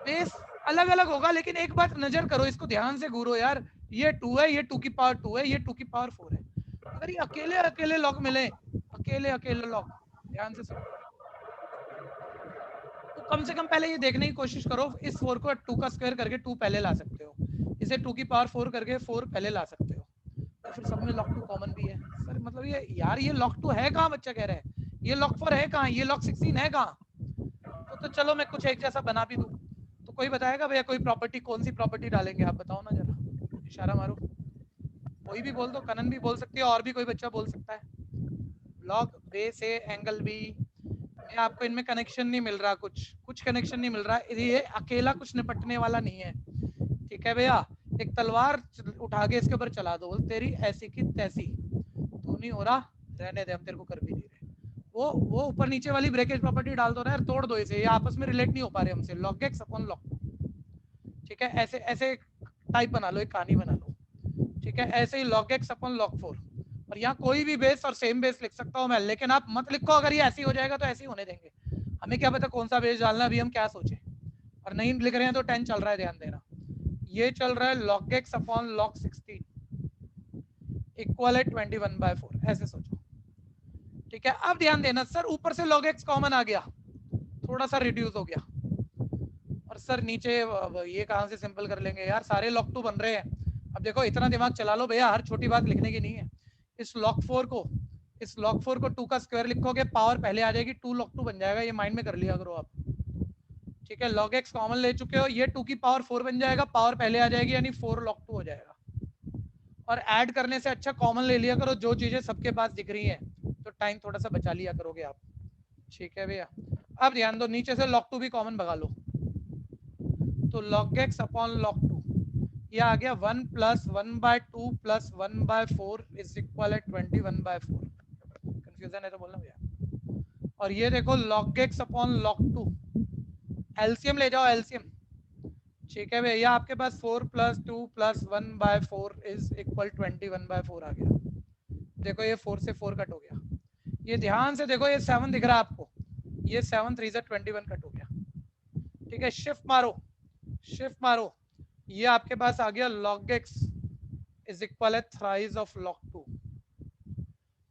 बेस अलग अलग होगा, लेकिन एक बात नजर करो, इसको ध्यान से घूरो यार, ये 2 है, ये 2 की पावर 2 है, ये 2 की पावर 4 है, अगर ये अकेले अकेले लॉग मिले, अकेले अकेले लॉग, ध्यान से सुनो, तो कम से कम पहले ये देखने की कोशिश करो, इस 4 को 2 का स्क्वायर करके 2 पहले ला सकते हो, इसे 2 की पावर 4 करके 4 पहले ला सकते हो, तो फिर सब में लॉग 2 कॉमन भी है। सर मतलब ये यार, ये लॉग 2 है कहाँ, बच्चा कह रहा है ये लॉग 4 है कहाँ, ये लॉग 16 है कहाँ? तो चलो मैं कुछ एक जैसा बना भी दूं, तो कोई बताएगा भैया कोई प्रॉपर्टी, कौन सी प्रॉपर्टी डालेंगे आप बताओ ना जरा, इशारा मारो, कोई भी बोल दो, कनन भी बोल सकती है, और भी कोई बच्चा बोल सकता है। Log base A angle B, मैं आपको इनमें कनेक्शन नहीं मिल रहा, कुछ कुछ कनेक्शन नहीं मिल रहा, ये अकेला कुछ निपटने वाला नहीं है, ठीक है भैया। एक तलवार उठा के इसके ऊपर चला दो, तेरी ऐसी की तैसी, तो नहीं हो रहा, रहने दे, हम तेरे को कर भी नहीं रहे। वो ऊपर नीचे वाली ब्रेकेज प्रॉपर्टी डाल दो ना यार, तोड़ दो इसे, ये आपस में रिलेट नहीं हो पा रहे हमसे, लॉग एक्स अपॉन लॉग, ठीक है, ऐसे ऐसे टाइप बना लो, एक कहानी बना लो, ठीक है, ऐसे ही log x अपॉन log 4, और यहाँ कोई भी बेस और सेम बेस लिख सकता हूँ मैं, लेकिन आप मत लिखो, अगर ये ऐसे ही हो जाएगा तो ऐसे ही होने देंगे, हमें क्या पता कौन सा बेस डालना, अभी हम क्या सोचे, और नहीं लिख रहे हैं तो 10 चल रहा है, ध्यान देना, ये चल रहा है log x upon log 16 equal है 21/4, ऐसे सोचो, ठीक है। अब ध्यान देना सर, ऊपर से log x कॉमन आ गया, थोड़ा सा रिड्यूस हो गया, और सर नीचे ये कहाँ से सिंपल कर लेंगे यार, सारे log 2 बन रहे हैं। अब देखो इतना दिमाग चला लो भैया, हर छोटी बात लिखने की नहीं है, इस log 4 को, इस log 4 को 2 का स्क्वायर लिखोगे, पावर पहले आ जाएगी, 2 log 2 बन जाएगा, ये माइंड में कर लिया करो आप, ठीक है। log x कॉमन ले चुके हो, ये 2 की पावर 4 बन जाएगा, पावर पहले आ जाएगी, यानी 4 log 2 हो जाएगा, और ऐड करने से अच्छा कॉमन ले लिया करो, जो चीजें सबके पास दिख रही हैं, तो टाइम थोड़ा सा बचा लिया करोगे आप, ठीक है भैया। अब ध्यान दो, नीचे से log 2 भी कॉमन भगा लो, तो log x अपॉन log 2, ये आ गया 1 प्लस 1/2 प्लस 1/4 इज इक्वल है 21/4, कंफ्यूजन है तो बोलना भैया। और ये देखो log x upon log 2, LCM ले जाओ, एलसीएम, ठीक है भैया, आपके पास 4 प्लस 2 प्लस 1/4 इज इक्वल 21/4 आ गया, देखो ये 4 से 4 कट हो गया, ये ध्यान से देखो, ये 7 दिख रहा है आपको, ये 7 3 से 21 कट हो गया, ठीक है। शिफ्ट मारो, शिफ्ट मारो, ये आपके पास आ गया log x इज इक्वल है थ्राइज ऑफ log 2,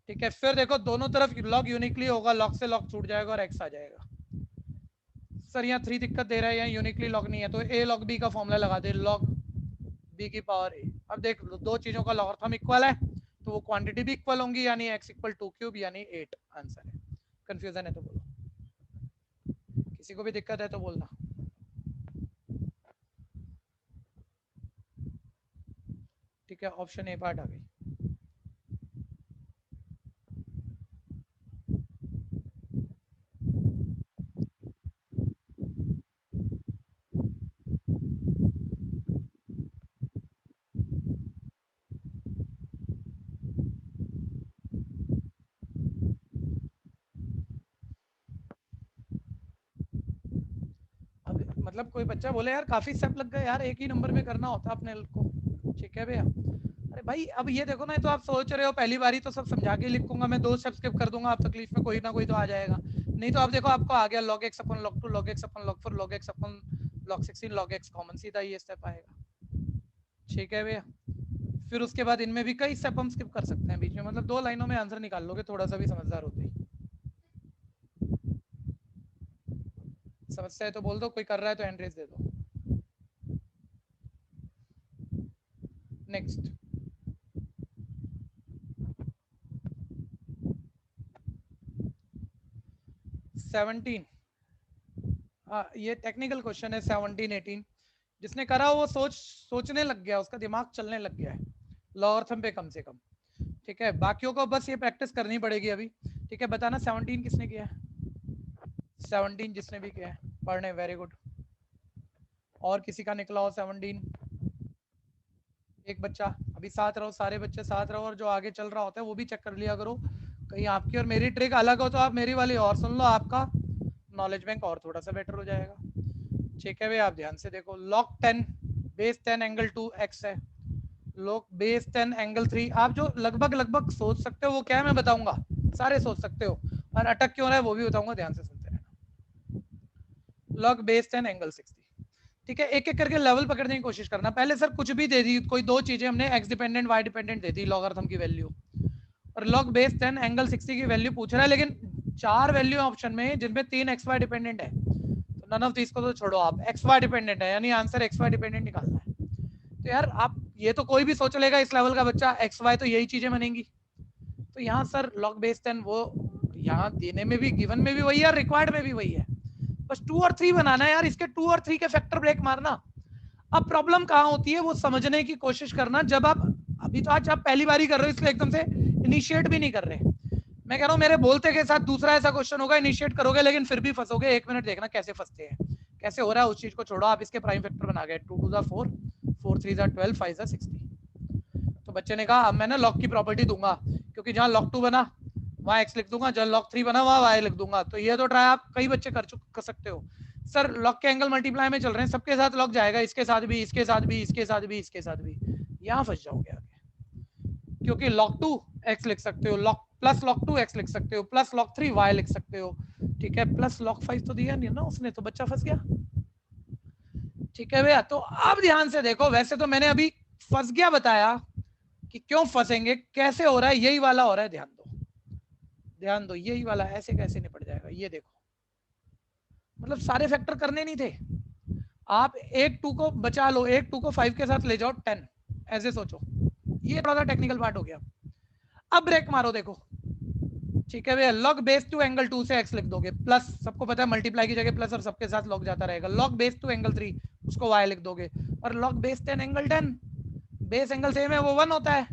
ठीक है। फिर देखो दोनों तरफ log यूनिकली होगा, log से log छूट जाएगा और x आ जाएगा। सर यहाँ 3 दिक्कत दे रहा है, यहाँ यूनिकली log नहीं है, तो a log b का फॉर्मूला लगा दे, log b की पावर a। अब देख दो चीजों का लॉगरिथम इक्वल है, तो वो क्वांटिटी भी इक्वल होंगी, यानी x इक्वल 2 क्यूब यानी 8 आंसर है। कंफ्यूजन है तो बोलो, किसी को भी दिक्कत है तो बोलना, ठीक है। ऑप्शन ए पार्ट आ गई। मतलब कोई बच्चा बोले यार काफी स्टेप लग गए यार, एक ही नंबर में करना होता अपने को, ठीक है भैया। अरे भाई अब ये देखो ना, तो आप सोच रहे हो पहली बारी तो सब समझा के लिखूंगा मैं, 2 स्टेप स्किप कर दूंगा, आप तकलीफ में कोई ना कोई तो आ जाएगा। नहीं तो आप देखो आपको आ गया log x अपन log 2 log x अपन log 4 log x अपन log 16 log x कॉमन, सीधा ये स्टेप आएगा, ठीक है भैया। फिर उसके बाद इनमें भी कई स्टेप हम स्किप कर सकते हैं बीच में, मतलब 2 लाइनों में आंसर निकाल लोगे थोड़ा सा भी समझदार होते ही। समस्या है तो बोल दो, कोई कर रहा है तो हैंड रेज दे दो। नेक्स्ट 17, हाँ ये टेक्निकल क्वेश्चन है 17 18। जिसने करा वो सोचने लग गया, उसका दिमाग चलने लग गया है लॉगरिथम पे कम से कम, ठीक है। बाकियों को बस ये प्रैक्टिस करनी पड़ेगी अभी, ठीक है। बताना 17 किसने किया है, 17 जिसने भी किया है पढ़ने, वेरी गुड। और किसी का निकला हो 17, एक बच्चा, अभी साथ रहो, सारे बच्चे साथ रहो, और जो आगे चल रहा होता है वो भी चेक कर लिया करो, कहीं आपकी और मेरी ट्रिक अलग हो तो आप मेरी वाली और सुन लो, आपका नॉलेज बैंक और थोड़ा सा बेटर हो जाएगा, ठीक है भाई। आप ध्यान से देखो, log 10 बेस 10 एंगल 2 x है, log बेस 10 एंगल 3, आप जो लगभग लगभग सोच सकते हो वो क्या है मैं बताऊंगा, सारे सोच सकते हो, और अटक क्यों रहा है वो भी बताऊंगा, ध्यान से सुनते रहना। log बेस 10 एंगल 60, ठीक है। एक एक करके लेवल पकड़ने की कोशिश करना। पहले सर कुछ भी दे दी, कोई 2 चीजें हमने x डिपेंडेंट y डिपेंडेंट दे दी लॉगरिथम की वैल्यू, और log बेस 10 एंगल 60 की वैल्यू पूछ रहा है, लेकिन 4 वैल्यू ऑप्शन में जिनमें 3 xy डिपेंडेंट है, तो नन ऑफ दिस को तो छोड़ो, आप xy डिपेंडेंट है, यानी आंसर xy डिपेंडेंट निकालना है। तो यार आप ये तो कोई भी सोच लेगा इस लेवल का बच्चा, xy तो यही चीजें बनेंगी। तो यहाँ सर log बेस 10 वो यहाँ देने में भी, गिवन में भी वही है, रिक्वायर्ड में भी वही है, बस 2 और 3 बनाना है यार, इसके 2 और 3 के फैक्टर ब्रेक मारना। अब प्रॉब्लम कहाँ होती है वो समझने की कोशिश करना, जब आप अभी तो आज आप पहली बार ही कर रहे हो, इसलिए एकदम से इनिशिएट भी नहीं कर रहे। मैं कह रहा हूँ मेरे बोलते के साथ दूसरा ऐसा क्वेश्चन होगा, इनिशिएट करोगे लेकिन फिर भी फंसोगे, 1 मिनट देखना कैसे फंसते हैं, कैसे हो रहा है उस चीज को छोड़ो, आप इसके प्राइम फैक्टर बना गए, 2 2 4 4 3 12 5 60। तो बच्चे ने कहा अब मैं ना लॉग की प्रॉपर्टी दूंगा, क्योंकि जहां लॉग 2 बना वहां एक्स लिख दूंगा, जहां लॉग 3 बना वहां वाई लिख दूंगा। तो ये तो ट्राई आप कई बच्चे कर सकते हो। सर लॉग के एंगल मल्टीप्लाई में चल रहे हैं, सबके साथ लॉग जाएगा, इसके साथ भी, इसके साथ भी, इसके साथ भी, इसके साथ भी, यहाँ फंस जाओगे आगे, क्योंकि log 2 x लिख सकते हो, log प्लस log 2 x लिख सकते हो, प्लस log 3 y लिख सकते हो, ठीक है। प्लस log 5 तो दिया नहीं ना उसने, तो बच्चा फंस गया, ठीक है भैया। तो अब ध्यान से देखो, वैसे तो मैंने अभी फंस गया बताया कि क्यों फंसेंगे, कैसे हो रहा है, यही वाला हो रहा है, ध्यान दो, ध्यान दो, यही वाला ऐसे कैसे निपट जाएगा, ये देखो, मतलब सारे फैक्टर करने नहीं थे, आप एक 2 को बचा लो, एक 2 को 5 के साथ ले जाओ 10, ऐसे सोचो, ये थोड़ा सा टेक्निकल पार्ट हो गया। अब ब्रेक मारो, देखो, ठीक है भैया। log बेस 2 एंगल 2 से x लिख दोगे, प्लस सबको पता है मल्टीप्लाई की जगह प्लस और सबके साथ log जाता रहेगा, log बेस 2 एंगल 3 उसको y लिख दोगे, और log base 10 angle 10, base angle same है वो 1 होता है,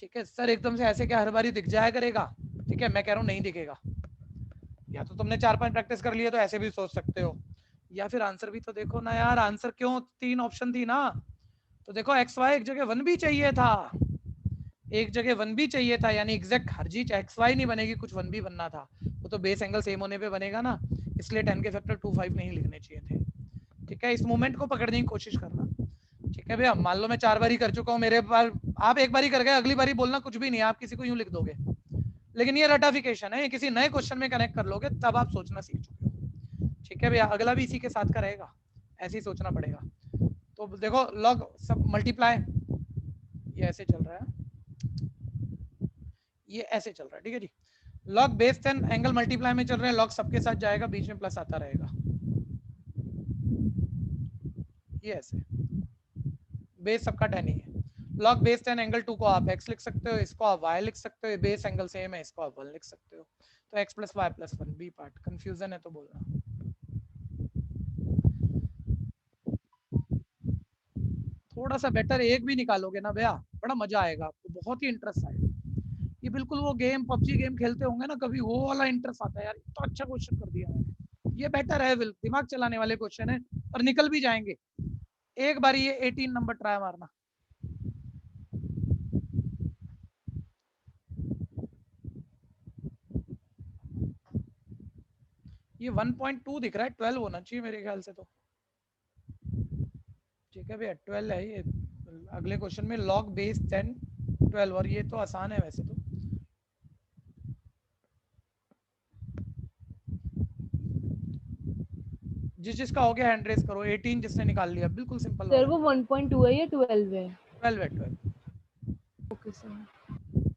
ठीक है। सर एकदम से ऐसे क्या हर बारी दिख जाया करेगा, ठीक है, मैं कह रहा हूँ नहीं दिखेगा, या तो तुमने 4 5 प्रैक्टिस कर लिए तो ऐसे भी सोच सकते हो, या फिर आंसर भी तो देखो ना यार, आंसर क्यों 3 ऑप्शन थी ना, तो देखो एक्स वाई एक जगह 1 भी चाहिए था, एक जगह 1 भी चाहिए था, यानी एग्जैक्ट हर चीज एक्स वाई नहीं बनेगी, कुछ 1 भी बनना था, वो तो बेस एंगल सेम होने पे बनेगा ना, इसलिए 10 के फैक्टर 2 5 नहीं लिखने चाहिए थे, ठीक है। इस मोमेंट को पकड़ने की कोशिश करना, ठीक है भैया। मान लो मैं 4 बारी कर चुका हूँ, मेरे पास आप एक बारी कर गए, अगली बारी बोलना कुछ भी नहीं, आप किसी को यूं लिख दोगे, लेकिन ये रटाफिकेशन है, ये किसी नए क्वेश्चन में कनेक्ट कर लोगे तब आप सोचना सीख चुके हो, ठीक है भैया। अगला भी इसी के साथ का रहेगा, ऐसे ही सोचना पड़ेगा। तो देखो लॉग सब मल्टीप्लाई, ये ऐसे चल रहा है, ये ऐसे चल रहा है, ठीक है जी। log बेस 10 एंगल मल्टीप्लाई में चल रहे हैं, log सबके साथ जाएगा, बीच में प्लस आता रहेगा, ये ऐसे, बेस सबका 10 ही है। log बेस 10 एंगल 2 को आप x लिख सकते हो, इसको आप y लिख सकते हो, बेस एंगल सेम है, इसको आप 1 लिख सकते हो, तो x plus Y plus 1 B part, confusion है तो बोलना। थोड़ा सा बेटर एक भी निकालोगे ना भैया, बड़ा मजा आएगा आपको, बहुत ही इंटरेस्ट आएगा, ये बिल्कुल वो गेम पबजी गेम खेलते होंगे ना कभी, वो वाला इंटरेस्ट आता है यार, तो अच्छा क्वेश्चन कर दिया मैंने, ये बेटर है, दिमाग चलाने वाले क्वेश्चन है, और निकल भी जाएंगे। एक बार ये 18 नंबर ट्राई मारना, ये 1.2 दिख रहा है, 12 होना चाहिए मेरे ख्याल से तो, ठीक है भैया 12 है ये। अगले क्वेश्चन में log बेस 10 12, और ये तो आसान है वैसे तो। जिसका हो गया हैंड रेस करो। 18 जिसने निकाल लिया, बिल्कुल सिंपल सर वाला। वो 1.2 है या 12 है? 12 है 12। Okay sir.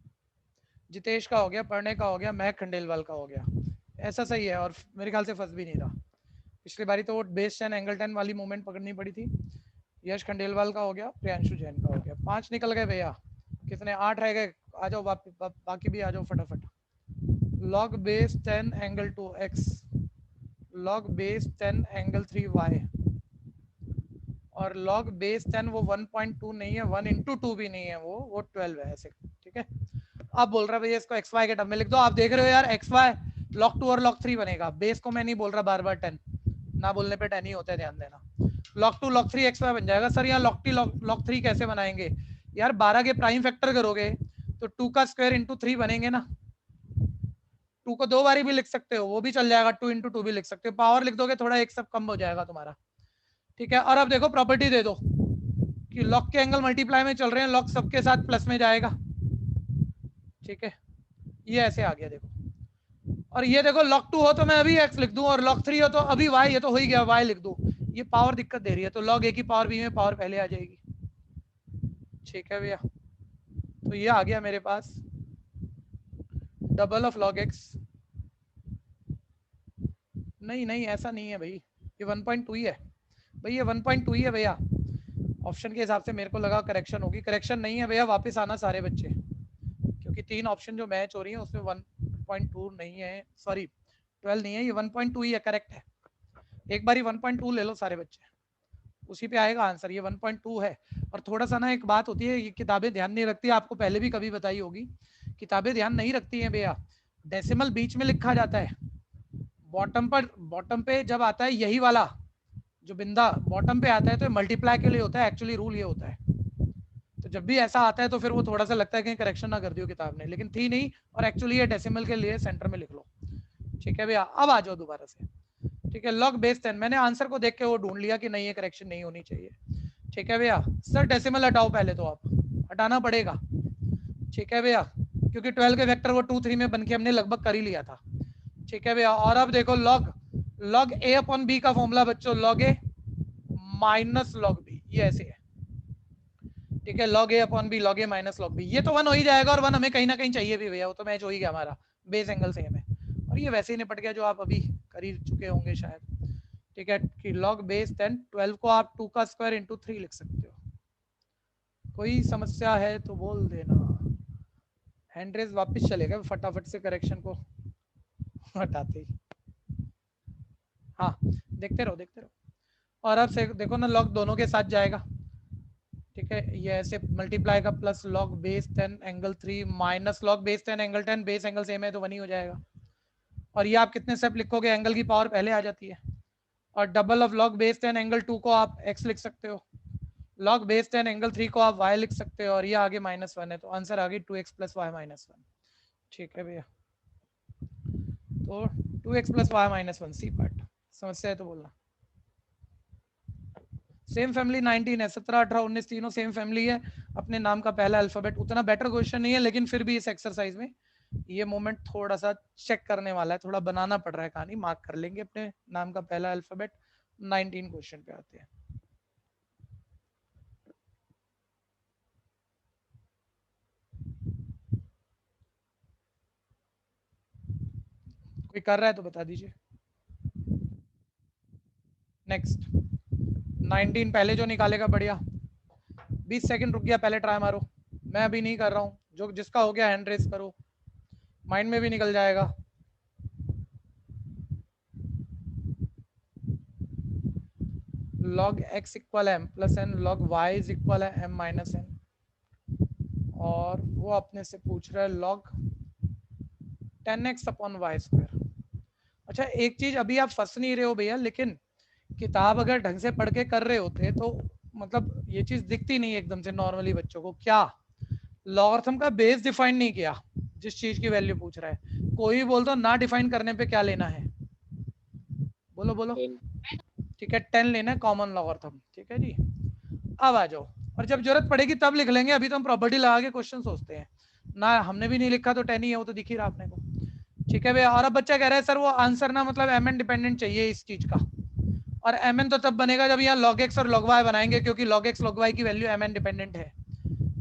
जितेश का हो गया, पढ़ने का हो गया, महक खंडेलवाल का हो गया। ऐसा सही है, और मेरे ख्याल से फंस भी नहीं रहा। पिछली बारी तो वो बेस 10 एंगल 10 वाली मूवमेंट पकड़नी पड़ी थी। यश खंडेलवाल का हो गया, प्रियांशु जैन का हो गया। 5 निकल गए भैया। कितने 8 रह गए। आ जाओ बाकी भी आ जाओ फटाफट। log base 10 angle 2x, log base 10 angle 3y, और log बेस 10 वो 1.2 नहीं है, 1 into 2 भी नहीं है, वो 12 है ऐसे। ठीक है, अब बोल रहा है भैया इसको xy के टर्म में लिख दो। आप देख रहे हो यार xy log 2 और log 3 बनेगा। बेस को मैं नहीं बोल रहा बार बार 10, ना बोलने पे 10 ही होता है, ध्यान देना। log 2 log 3 xy बन जाएगा। सर यहाँ log 3 कैसे बनाएंगे यार? 12 के प्राइम फैक्टर करोगे तो 2 का स्क्वायर इंटू 3 बनेंगे ना। 2 को 2 बारी भी लिख सकते हो, वो भी चल जाएगा। 2 इंटू 2 भी लिख सकते हो। पावर लिख दोगे थोड़ा एक सब कम हो जाएगा तुम्हारा। ठीक है, और अब देखो प्रॉपर्टी दे दो कि log के एंगल मल्टीप्लाई में चल रहे हैं, log सबके साथ प्लस में जाएगा। ठीक है, ये ऐसे आ गया देखो। और ये देखो log 2 हो तो मैं अभी x लिख दूं, और log 3 हो तो अभी y, ये तो हो ही गया, y लिख दूं। ये पावर दिक्कत दे रही है, तो log a की पावर b में पावर पहले आ जाएगी। ठीक है भैया, तो ये आ गया मेरे पास डबल ऑफ log x। नहीं नहीं ऐसा नहीं है भाई, ये 1.2 ही है भाई, ये 1.2 ही है भैया। ऑप्शन के हिसाब से मेरे को लगा करेक्शन होगी, करेक्शन नहीं है भैया। वापस आना सारे बच्चे, क्योंकि 3 ऑप्शन जो मैच हो रही है उसमें 1.2 नहीं है, सॉरी 12 नहीं है, ये 1.2 ही है, करेक्ट है। एक बारी 1.2 ले लो सारे बच्चे, उसी पे आएगा आंसर। ये 1.2 है। और थोड़ा सा ना एक बात होती है, ये किताबें ध्यान नहीं रखती, आपको पहले भी कभी बताई होगी, किताबें ध्यान नहीं रखती हैं भैया। डेसिमल बीच में लिखा जाता है, बॉटम पे जब आता है यही वाला जो बिंदा बॉटम पे आता है तो मल्टीप्लाई के लिए होता है, एक्चुअली रूल ये होता है। तो जब भी ऐसा आता है तो फिर वो थोड़ा सा लगता है कि करेक्शन ना कर दियो किताब ने, लेकिन थी नहीं, और एक्चुअली ये डेसिमल के लिए सेंटर में लिख लो। ठीक है भैया, अब आ जाओ दोबारा से। ठीक है, log बेस 10, मैंने आंसर को देख के वो ढूंढ लिया कि नहीं ये करेक्शन नहीं होनी चाहिए। ठीक है भैया, सर डेसिमल हटाओ पहले, तो आप हटाना पड़ेगा। ठीक है भैया, क्योंकि 12 के वेक्टर वो 2 3 में बन के हमने लगभग कर ही लिया था। ठीक है भैया, और अब देखो log a अपॉन b का फॉर्मूला बच्चों, log a minus log b, ये ऐसे है। ठीक है, log a upon b, log a minus log b, ये तो 1 हो ही जाएगा, और 1 हमें कहीं ना कहीं चाहिए भी भैया, वो तो मैच हो ही गया हमारा, बेस एंगल सेम है। और ये वैसे ही निपट गया जो आप अभी कर ही चुके होंगे शायद। ठीक है, कि log बेस 10 12 को आप 2 का स्क्वायर इंटू 3 लिख सकते हो। कोई समस्या है तो बोल देना। हैंड रेस वापस चलेगा फटाफट से करेक्शन को हटाते ही। हाँ, देखते रहो देखते रहो। और अब से देखो ना, log दोनों के साथ जाएगा। ठीक है, ये ऐसे मल्टीप्लाई का plus log base 10 angle 3 minus log base 10 angle 10, base angle same है तो 1 ही हो जाएगा। और ये आप कितने स्टेप लिखोगे, एंगल की पावर पहले आ जाती है। और double of log base 10 angle 2 को आप x लिख सकते हो, log बेस 10 एंगल 3 को आप y लिख सकते हो, और ये आगे -1 है, तो आंसर आ गई 2x प्लस y माइनस 1। ठीक है भैया, तो 2x plus y minus 1 C part. समस्या है तो बोलना। सेम फैमिली 19 है, 17 18 19 तीनों सेम फैमिली है। अपने नाम का पहला अल्फाबेट, उतना बेटर क्वेश्चन नहीं है, लेकिन फिर भी इस एक्सरसाइज में ये मोमेंट थोड़ा सा चेक करने वाला है, थोड़ा बनाना पड़ रहा है कहानी। मार्क कर लेंगे अपने नाम का पहला अल्फाबेट। 19 क्वेश्चन पे आते हैं। कोई कर रहा है तो बता दीजिए। नेक्स्ट 19 पहले जो निकालेगा बढ़िया। 20 सेकंड रुक गया, पहले ट्राई मारो। मैं अभी नहीं कर रहा हूँ, जो जिसका हो गया हैंड रेस करो, माइंड में भी निकल जाएगा। log x equal m plus N, log y is equal है m माइनस एन, और वो अपने से पूछ रहा है log 10x upon Y square. अच्छा एक चीज, अभी आप फंस नहीं रहे हो भैया, लेकिन किताब अगर ढंग से पढ़ के कर रहे होते तो मतलब ये चीज दिखती नहीं एकदम से नॉर्मली बच्चों को। क्या लॉगरिथम का बेस डिफाइन नहीं किया, जिस चीज की वैल्यू पूछ रहा है। कोई भी बोल दो ना डिफाइन करने पे क्या लेना है, बोलो बोलो। 10। ठीक है, 10 लेना है कॉमन लॉगरिथम। ठीक है। ठीक है जी, अब आ जाओ, और जब जरूरत पड़ेगी तब लिख लेंगे, अभी तो हम प्रॉपर्टी लगा के क्वेश्चन सोचते हैं ना, हमने भी नहीं लिखा तो 10 ही है, वो तो दिख ही रहा आपने को। ठीक है भैया, और अब बच्चा कह रहा है सर वो आंसर ना मतलब एम एन डिपेंडेंट चाहिए इस चीज का, और एम एन तो तब बनेगा जब यहाँ लॉग एक्स और लॉग वाई बनाएंगे, क्योंकि लॉग एक्स लॉग वाई की वैल्यू एम एन डिपेंडेंट है।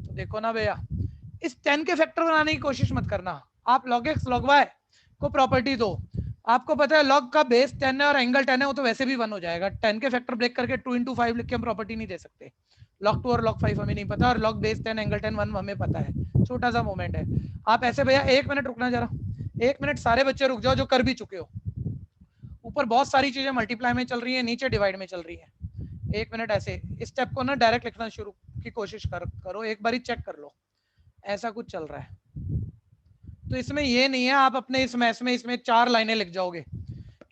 तो देखो ना भैया, इस 10 के फैक्टर बनाने की कोशिश मत करना, आप log x log y को प्रॉपर्टी दो, आपको पता है log का बेस 10 है और एंगल 10 है, वो तो वैसे भी 1 हो जाएगा। 10 के फैक्टर ब्रेक करके 2 into 5 लिख के हम प्रॉपर्टी नहीं दे सकते, log 2 और log 5 हमें नहीं पता, और log बेस 10 एंगल 10 1 हमें पता है, छोटा सा मोमेंट है। आप ऐसे भैया 1 मिनट रुकना जरा, 1 मिनट सारे बच्चे रुक जाओ जो कर भी चुके हो, ऊपर बहुत सारी चीजें मल्टीप्लाई में चल रही है, नीचे डिवाइड में चल रही है। 1 मिनट ऐसे इस स्टेप को ना डायरेक्ट लिखना शुरू की कोशिश करो, एक बार चेक कर लो ऐसा कुछ चल रहा है। तो इसमें ये नहीं है आप अपने इस मैथ में इसमें 4 लाइनें लिख जाओगे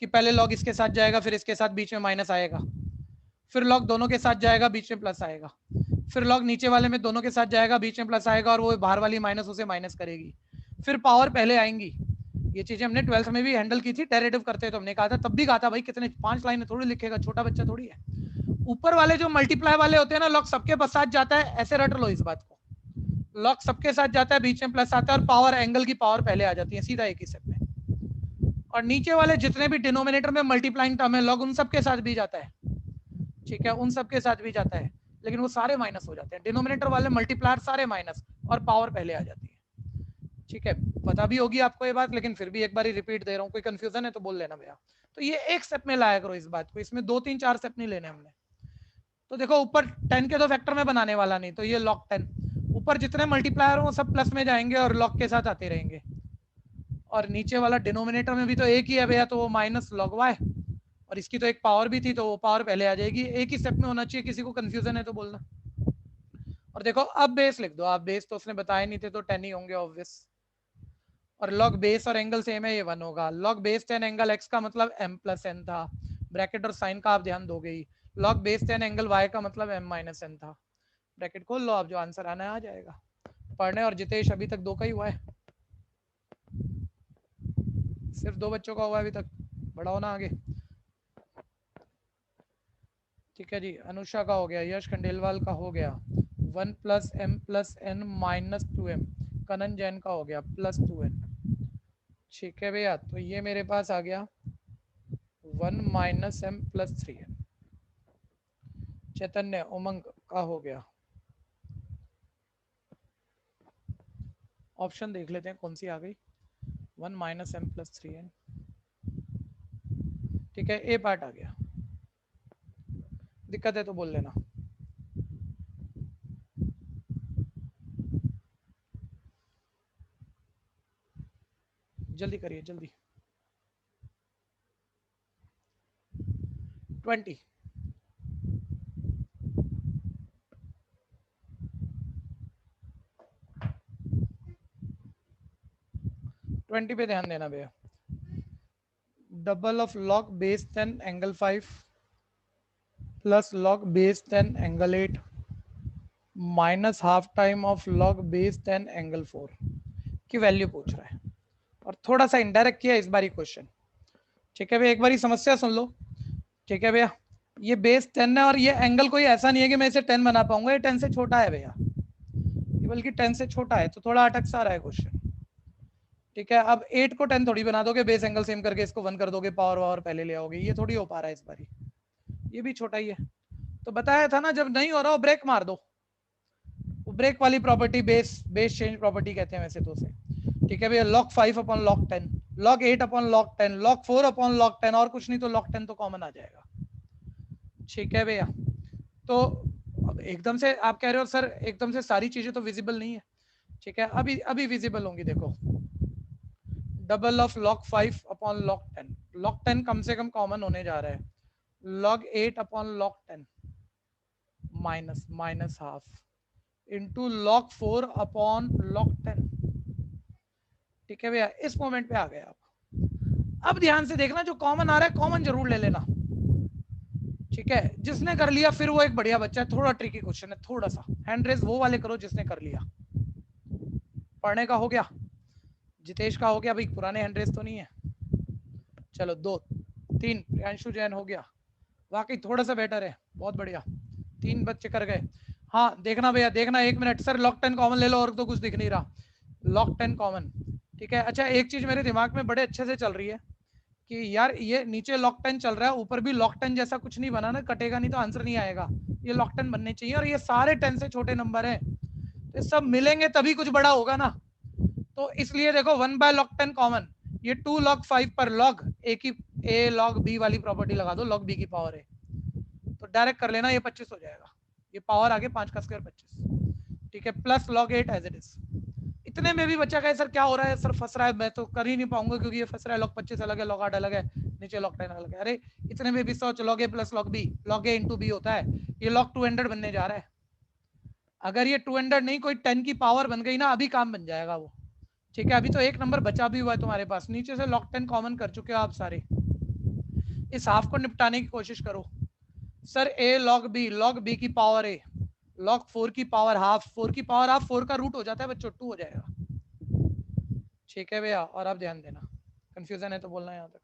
कि पहले लॉग इसके साथ जाएगा, फिर इसके साथ बीच में माइनस आएगा, फिर लॉग दोनों के साथ जाएगा बीच में प्लस आएगा, फिर लॉग नीचे वाले में दोनों के साथ जाएगा बीच में प्लस आएगा, और वो बाहर वाली माइनस उसे माइनस करेगी, फिर पावर पहले आएंगी। ये चीजें हमने 12th में भी हैंडल की थी, डेरिवेटिव करते तो हमने कहा था, तब भी कहा था भाई कितने 5 लाइनें थोड़ी लिखेगा, छोटा बच्चा थोड़ी है। ऊपर वाले जो मल्टीप्लाई वाले होते हैं ना, लॉग सबके साथ जाता है, ऐसे रट लो इस बात को, लॉग सबके साथ जाता है, बीच में प्लस आता है, और पावर एंगल की पावर पहले आ जाती है सीधा एक ही स्टेप में, और नीचे वाले जितने भी डिनोमिनेटर में मल्टीप्लाइंग टर्म है लॉग उन सबके साथ भी जाता है। ठीक है, उन सबके साथ भी जाता है, लेकिन वो सारे माइनस हो जाते हैं, डिनोमिनेटर वाले मल्टीप्लायर सारे माइनस, और पावर पहले आ जाती है। ठीक है, पता भी होगी आपको ये बात, लेकिन फिर भी एक बार रिपीट दे रहा हूँ, कोई कंफ्यूजन है तो बोल लेना भैया। तो ये एक स्टेप में लाया करो इस बात को, इसमें 2 3 4 स्टेप नहीं लेने हमने। तो देखो ऊपर 10 के 2 फैक्टर में बनाने वाला नहीं, तो ये log 10, ऊपर जितने मल्टीप्लायर हो सब प्लस में जाएंगे और log के साथ आते रहेंगे, और नीचे वाला डिनोमिनेटर में भी तो एक ही है भैया, तो वो माइनस log y, और इसकी तो एक पावर भी थी तो वो पावर पहले आ जाएगी, एक ही स्टेप में होना चाहिए, किसी को कंफ्यूजन है तो बोलना। और देखो अब बेस लिख दो आप, बेस तो उसने बताए नहीं थे तो 10 ही होंगे ऑब्वियस, और log बेस और एंगल सेम है, ये 1 होगा। log बेस 10 एंगल x का मतलब m प्लस n था, ब्रैकेट और साइन का आप ध्यान दोगे ही। log बेस 10 एंगल y का मतलब m माइनस n था, ब्रैकेट खोल लो, आप जो आंसर आना है आ जाएगा। पढ़ने और जितेश अभी तक 2 का ही हुआ है, सिर्फ 2 बच्चों का हुआ है अभी तक, बढ़ाओ ना आगे। ठीक है जी, अनुषा का हो गया, यश खंडेलवाल का हो गया, 1 plus m plus n minus 2m, कनन जैन का हो गया प्लस 2n। ठीक है भैया, तो ये मेरे पास आ गया 1 माइनस m प्लस 3n। चैतन्य उमंग का हो गया, ऑप्शन देख लेते हैं कौन सी आ गई, 1 माइनस m प्लस 3n। ठीक है, ए पार्ट आ गया, दिक्कत है तो बोल लेना। जल्दी करिए जल्दी। 20 20 पे ध्यान देना भैया। Double of log base 10 angle 5 plus log base 10 angle 8 minus half time of log base 10 angle 4 की वैल्यू पूछ रहा है, और थोड़ा सा इनडायरेक्ट किया इस बारी क्वेश्चन। ठीक है भैया, एक बारी समस्या सुन लो। ठीक है भैया, ये बेस 10 है और ये एंगल कोई ऐसा नहीं है कि मैं इसे 10 बना पाऊंगा, ये 10 से छोटा है भैया, ये बल्कि 10 से छोटा है, तो थोड़ा अटक सा रहा है क्वेश्चन। ठीक है, अब 8 को 10 थोड़ी बना दोगे, बेस एंगल सेम करके इसको 1 कर दोगे, पावर वावर पहले ले आओगे, ये थोड़ी हो पा रहा है इस बारी, ये भी छोटा ही है। तो बताया था ना, जब नहीं हो रहा हो ब्रेक मार दो, ब्रेक वाली प्रॉपर्टी बेस चेंज प्रॉपर्टी कहते हैं वैसे तो उसे। ठीक है भैया, log 5 upon log 10, log 8 upon log 10, log 4 upon log 10, और कुछ नहीं तो log 10 तो कॉमन आ जाएगा। ठीक है भैया, तो अब एकदम से आप कह रहे हो सर एकदम से सारी चीजें तो विजिबल नहीं है। ठीक है, अभी विजिबल होंगी, देखो double of log 5 upon log 10, log 10 कम से कम कॉमन होने जा रहा है, log 8 upon log 10 minus minus half into log 4 upon log 10। ठीक है भैया, इस मोमेंट पे आ गए आप। अब ध्यान से देखना, जो कॉमन आ रहा है कॉमन जरूर ले लेना। ठीक है, जिसने कर लिया फिर वो एक बढ़िया बच्चा है, थोड़ा ट्रिकी क्वेश्चन है, थोड़ा सा हैंड रेज वो वाले करो जिसने कर लिया। पढ़ने का हो गया, जितेश का हो गया, भाई पुराने हैंड रेज तो नहीं है। चलो 2 3, प्रियांशु जैन हो गया, वाकई थोड़ा सा बेटर है, बहुत बढ़िया। 3 बच्चे कर गए। हाँ देखना भैया, देखना 1 मिनट सर, log 10 कॉमन ले लो और तो कुछ दिख नहीं रहा। log 10 कॉमन, ठीक है। अच्छा एक चीज मेरे दिमाग में बड़े अच्छे से चल रही है कि यार ये नीचे log 10 चल रहा है, ऊपर भी log 10 जैसा कुछ नहीं बना ना, कटेगा नहीं तो आंसर नहीं आएगा। ये log 10 बनने चाहिए, और ये सारे 10 से छोटे नंबर हैं, तो सब मिलेंगे तभी कुछ बड़ा होगा ना। तो इसलिए देखो 1 बाय log 10 कॉमन, ये 2 log 5 पर log a की a log b वाली प्रॉपर्टी लगा दो, log b की पावर है, तो डायरेक्ट कर लेना, ये 25 हो जाएगा। ये पावर आगे 5 का स्क्वायर 25, ठीक है, plus log 8 as it is. इतने में भी बच्चा कहे सर क्या हो रहा है सर, फंस रहा है, मैं तो कर ही नहीं पाऊंगा क्योंकि ये फंस रहा है, log 25 अलग है, log 8 अलग है, नीचे log 10 अलग है। अरे इतने में भी सोच, log a plus log b, log a into b होता है, ये log 200 बनने जा रहा है। अगर ये 200 नहीं, कोई 10 की पावर बन गई ना, अभी काम बन जाएगा वो, ठीक है। अभी तो एक नंबर बचा भी हुआ है तुम्हारे पास, नीचे से log 10 कॉमन कर चुके हो आप सारे। इस हाफ को निपटाने की कोशिश करो। सर a log b की पावर a, log 4 की पावर हाफ, 4 की पावर हाफ 4 का रूट हो जाता है बच्चों, 2 हो जाएगा, ठीक है भैया। और आप ध्यान देना, कंफ्यूजन है तो बोलना यहाँ तक।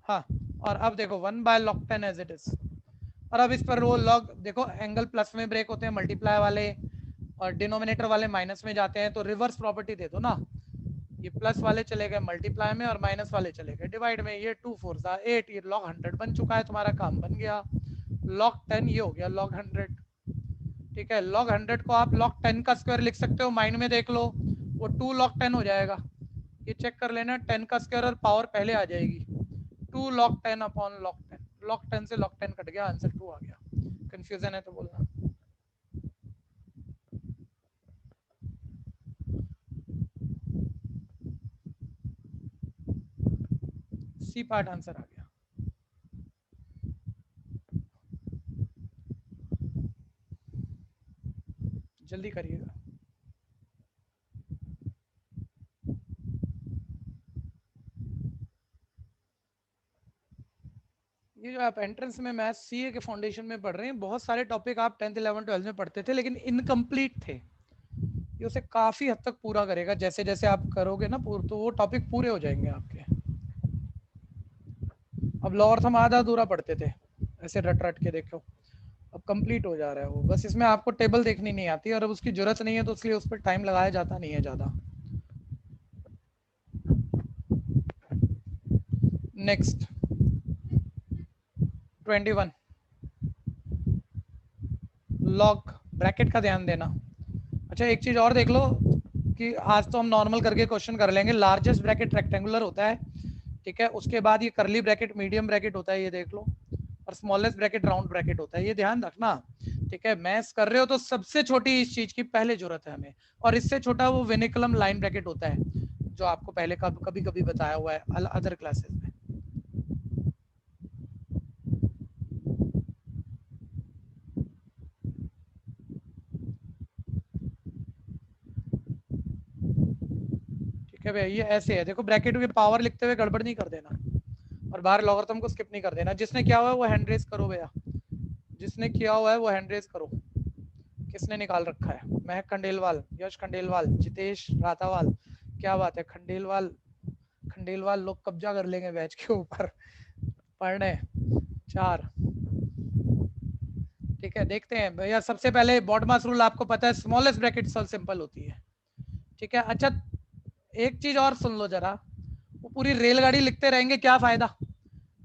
हाँ, और अब देखो 1 by log 10 as it is, और अब इस पर रो log, देखो एंगल प्लस में ब्रेक होते हैं मल्टीप्लाई वाले, और डिनोमिनेटर वाले माइनस में जाते हैं, तो रिवर्स प्रॉपर्टी दे दो ना, ये प्लस वाले चले गए मल्टीप्लाई में और माइनस वाले चले गए डिवाइड में, ये 2 4 8, ये log 100 बन चुका है, तुम्हारा काम बन गया। log 10 ये हो गया log 100, ठीक है। log 100 को आप log 10 का स्क्वायर लिख सकते हो, माइंड में देख लो, वो 2 log 10 हो जाएगा, ये चेक कर लेना, 10 का स्क्वायर और पावर पहले आ जाएगी, 2 log 10 अपॉन log 10, log 10 से log 10 कट गया, आंसर 2 आ गया। कंफ्यूजन है तो बोलना। सी पार्ट आंसर आ गया। जल्दी करिएगा। ये जो आप एंट्रेंस में मैथ्स सीए के फाउंडेशन में पढ़ रहे हैं, बहुत सारे टॉपिक आप 10th 11th 12th में पढ़ते थे लेकिन इनकम्प्लीट थे, ये उसे काफी हद तक पूरा करेगा, जैसे जैसे आप करोगे ना तो वो टॉपिक पूरे हो जाएंगे आपके। अब लॉ और हम आधा अधूरा पढ़ते थे, ऐसे रट रट के देखो, अब कंप्लीट हो जा रहा है वो, बस इसमें आपको टेबल देखनी नहीं आती और अब उसकी जरूरत नहीं है, तो इसलिए उस पर टाइम लगाया जाता नहीं है ज्यादा। नेक्स्ट 21 लॉग ब्रैकेट का ध्यान देना। अच्छा एक चीज और देख लो कि आज तो हम नॉर्मल करके क्वेश्चन कर लेंगे, लार्जेस्ट ब्रैकेट रेक्टेंगुलर होता है, ठीक है, उसके बाद ये करली ब्रैकेट मीडियम ब्रैकेट होता है, ये देख लो, और स्मॉलेस्ट ब्रैकेट राउंड ब्रैकेट होता है, ये ध्यान रखना, ठीक है। मैथ्स कर रहे हो तो सबसे छोटी इस चीज की पहले जरूरत है हमें, और इससे छोटा वो विनिकुलम लाइन ब्रैकेट होता है, जो आपको पहले कभी कभी बताया हुआ है अदर क्लासेस में। ठीक है भैया, ये ऐसे है, देखो ब्रैकेट की पावर लिखते हुए गड़बड़ नहीं कर देना, और बाहर लॉगरिथम को स्किप नहीं कर देना। जिसने किया हुआ है वो हैंड रेज करो भैया, जिसने किया हुआ है वो हैंड रेज करो। किसने निकाल रखा है? महक खंडेलवाल, यश खंडेलवाल, जितेश रातावाल, क्या बात है, खंडेलवाल लोग कब्जा कर लेंगे बैच के ऊपर, पढ़ने 4, ठीक है। देखते हैं भैया, सबसे पहले बॉडमास रूल आपको पता है, स्मॉलेस्ट ब्रैकेट सब सिंपल होती है, ठीक है। अच्छा एक चीज और सुन लो जरा, वो पूरी रेलगाड़ी लिखते रहेंगे क्या फायदा,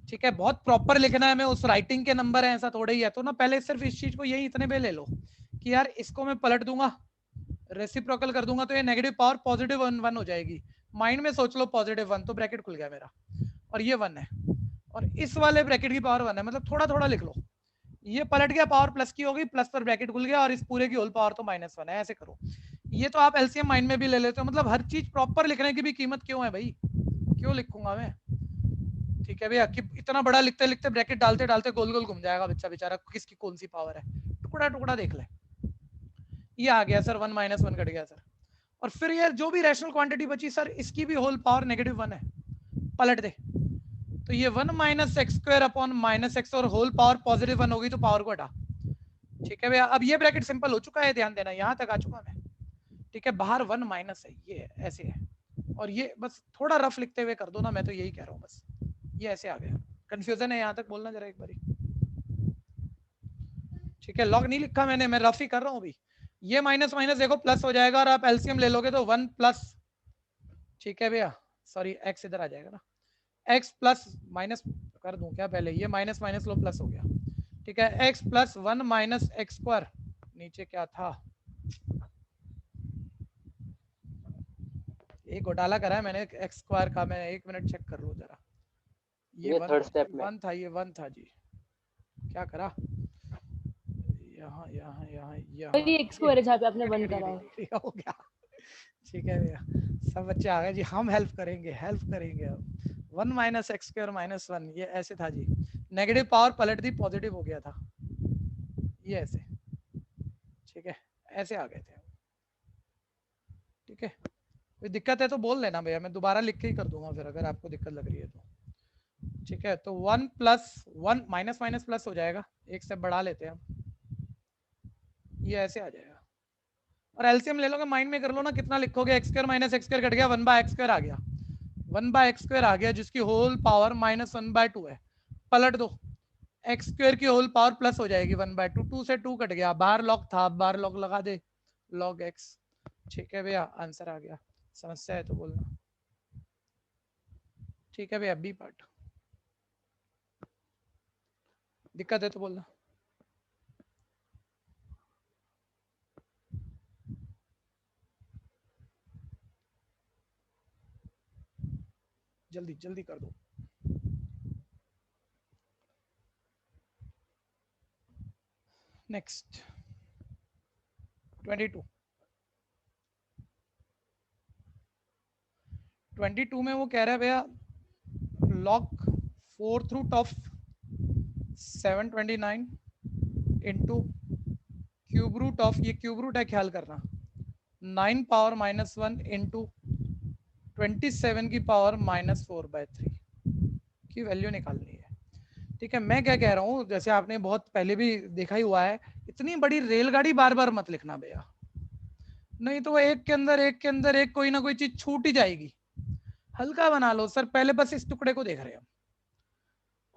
ठीक है, बहुत प्रॉपर लिखना है, मैं उस राइटिंग के नंबर है ऐसा थोड़ा ही है, तो ना पहले सिर्फ इस चीज को यही इतने पे ले लो कि यार इसको मैं पलट दूंगा, रेसिप्रोकल कर दूंगा, तो ये नेगेटिव पावर पॉजिटिव 1 हो जाएगी, माइंड में सोच लो पॉजिटिव 1, तो ब्रैकेट खुल गया मेरा, और ये 1 है, और इस वाले ब्रैकेट की पावर 1 है, मतलब थोड़ा थोड़ा लिख लो, ये पलट गया, पावर प्लस की होगी, प्लस पर ब्रैकेट खुल गया, और इस पूरे की होल पावर तो -1 है, ऐसे करो। ये तो आप एलसीएम माइंड में भी ले लेते हो, मतलब हर चीज प्रॉपर लिखने की भी कीमत क्यों है भाई, क्यों लिखूंगा मैं, ठीक है भैया, कि इतना बड़ा लिखते लिखते ब्रैकेट डालते डालते गोल गोल घूम जाएगा बच्चा बेचारा, किसकी कौन सी पावर है, टुकड़ा टुकड़ा देख ले। ये आ गया सर 1 -1 कट गया सर, और फिर यार जो भी रैशनल क्वांटिटी बची सर, इसकी भी होल पावर -1 है, पलट दे, तो ये 1 - x² अपॉन -x, और होल पावर पॉजिटिव 1 होगी तो पावर को हटा, ठीक है भैया। अब ये ब्रैकेट सिंपल हो चुका है, ध्यान देना, यहाँ तक आ चुका मैं, ठीक है, बाहर 1 माइनस है, ये ऐसे है, और ये बस थोड़ा रफ लिखते हुए कर दो ना, मैं तो यही कह रहा हूँ बस, ये ऐसे आ गया। कंफ्यूजन है यहाँ तक बोलना जरा एक बारी। ठीक है, लॉग नहीं लिखा मैंने, मैं रफ ही कर रहा हूँ अभी। ये माइनस माइनस देखो प्लस हो जाएगा, और आप एलसीएम ले लोगे तो 1 प्लस, ठीक है भैया, सॉरी एक्स इधर आ जाएगा ना, एक्स प्लस माइनस कर दूं क्या पहले, ये माइनस माइनस लो प्लस हो गया, ठीक है, x plus 1 minus x square, नीचे क्या था, एक घोटाला करा है मैंने एक्स स्क्वायर का, मैं 1 मिनट चेक कर लूं जरा, ये थर्ड स्टेप में 1 था, ये 1 था जी, क्या करा, यहाँ यहाँ यहाँ यहाँ, वही एक स्क्वायर है जहाँ पे आपने 1 करा है। हो गया, ठीक है भैया, सब बच्चे आ गए जी, हम हेल्प करेंगे अब। 1 माइनस एक्स स्क्वायर माइनस 1, ये ऐसे था जी, नेगेटिव पावर पलट दी, पॉजिटिव हो गया था, ये ऐसे, ठीक है, ऐसे आ गए थे, ठीक है, कोई दिक्कत है तो बोल लेना भैया, मैं दोबारा लिख के ही कर दूंगा फिर अगर आपको दिक्कत लग रही है तो, ठीक है। तो 1 प्लस 1 माइनस माइनस प्लस हो जाएगा, एक स्टेप बढ़ा लेते हैं हम, ये ऐसे आ जाएगा, और एलसीएम ले लोगे, माइंड में कर लो ना, कितना लिखोगे, x square minus x square cut गया, 1 बाय एक्स स्क्वायर आ गया, 1 बाय एक्स स्क्वायर आ गया, जिसकी होल पावर माइनस 1 बाय 2 है, पलट दो, एक्स स्क्वायर की होल पावर प्लस हो जाएगी 1 बाय 2, 2 से 2 कट गया, बाहर लॉग था, बाहर लॉग लगा दे, लॉग एक्स, ठीक है भैया, आंसर आ गया, समस्या है तो बोलना, ठीक है भैया, बी पार्ट, दिक्कत है तो बोलना। जल्दी जल्दी कर दो, नेक्स्ट 22 में वो कह रहा है भैया log 4th root of 729 into cube root of, ये क्यूब रूट है ख्याल करना, 9 पावर माइनस 1 इंटू 27 की पावर माइनस 4/3 की वैल्यू निकालनी है, ठीक है। मैं क्या कह रहा हूँ, जैसे आपने बहुत पहले भी देखा ही हुआ है, इतनी बड़ी रेलगाड़ी बार बार मत लिखना भैया, नहीं तो एक के अंदर एक के अंदर एक कोई ना कोई चीज छूट ही जाएगी, हल्का बना लो सर, पहले बस इस टुकड़े को देख रहे हैं,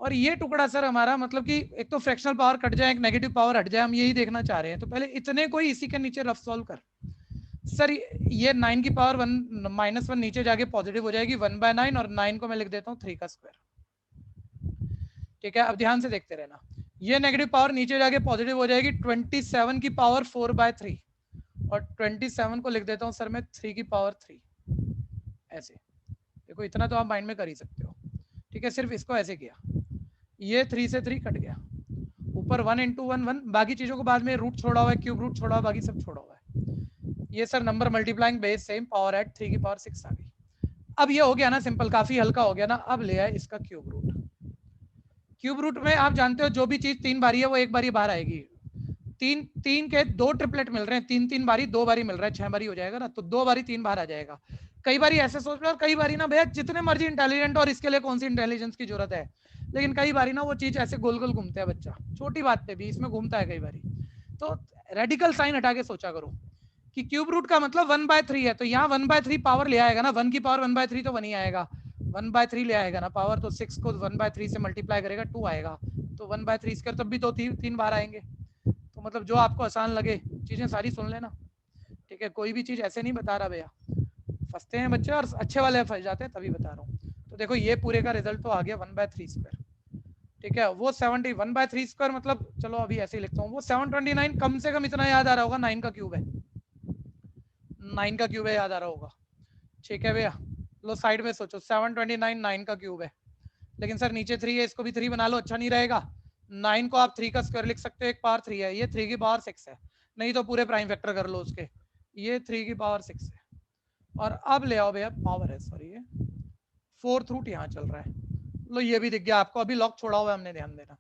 और ये टुकड़ा सर हमारा मतलब कि एक तो फ्रैक्शनल पावर कट जाए, एक नेगेटिव पावर हट जाए, हम यही देखना चाह रहे हैं, तो पहले इतने को ही इसी के नीचे रफ सॉल्व कर, सर ये 9 की पावर 1 माइनस 1 नीचे जाके पॉजिटिव हो जाएगी 1/9, और 9 को मैं लिख देता हूँ 3 का स्क्वायर, ठीक है। अब ध्यान से देखते रहना, ये नेगेटिव पावर नीचे जाके पॉजिटिव हो जाएगी 27 की पावर 4/3, और 27 को लिख देता हूँ सर मैं 3 की पावर 3, ऐसे देखो, इतना तो आप माइंड में कर ही सकते हो, ठीक है, सिर्फ इसको ऐसे किया, ये 3 से 3 कट गया, ऊपर 1 इंटू 1 1, बाकी चीजों को बाद में रूट छोड़ा हुआ है, क्यूब रूट छोड़ा हुआ, बाकी सब छोड़ा हुआ है, ये sir number multiplying base same, power eight 3 की पावर 6 आ गई। अब ये हो गया ना सिंपल, काफी हल्का हो गया ना, अब ले आए इसका क्यूब रूट, क्यूब रूट में आप जानते हो जो भी चीज 3 बारी है वो 1 बारी बाहर आएगी, 3 के 2 ट्रिपलेट मिल रहे हैं, 3 बारी 2 बारी मिल रहा है, 6 बारी हो जाएगा ना, तो 2 बारी 3 बार आ जाएगा, कई बारी ऐसे सोच लो, और कई बारी ना भैया जितने मर्जी इंटेलिजेंट और इसके लिए कौन सी इंटेलिजेंस की जरूरत है, लेकिन कई बारी ना वो चीज ऐसे गोल गोल घूमता है बच्चा, छोटी बात पे भी इसमें घूमता है कई बारी, तो रेडिकल साइन हटा के सोचा करो कि क्यूब रूट का मतलब 1/3 है, तो यहाँ 1/3 पावर ले आएगा ना, 1 की पावर 1/3 तो 1 ही आएगा, 1/3 ले आएगा ना पावर, तो 6 को 1/3 से मल्टीप्लाई करेगा 2 आएगा, तो 1/3 स्क्वायर तब भी तो 3 बार आएंगे, तो मतलब जो आपको आसान लगे, चीजें सारी सुन लेना, ठीक है, कोई भी चीज ऐसे नहीं बता रहा भैया, फंसते हैं बच्चे और अच्छे वाले फंस जाते हैं, तभी बता रहा हूँ। तो देखो ये पूरे का रिजल्ट तो आ गया 1/3 स्क्वायर, ठीक है, वो 70 1/3 स्क्वायर मतलब, चलो अभी ऐसे ही लिखता हूँ, वो 729 कम से कम इतना याद आ रहा होगा, 9 का क्यूब है, 9 का क्यूब है, याद आ रहा होगा, ठीक है भैया, लो साइड में सोचो, 729 9 का क्यूब है, लेकिन सर नीचे 3 है, इसको भी 3 बना लो, अच्छा नहीं रहेगा, 9 को आप 3 का स्क्वायर लिख सकते हो, एक पावर 3 है, ये 3 की पावर 6 है, नहीं तो पूरे प्राइम फैक्टर कर लो उसके, ये 3 की पावर 6 है, और अब ले आओ भैया पावर है, सॉरी ये 4th रूट यहाँ चल रहा है, लो ये भी दिख गया आपको, अभी लॉक छोड़ा हुआ है हमने, ध्यान देना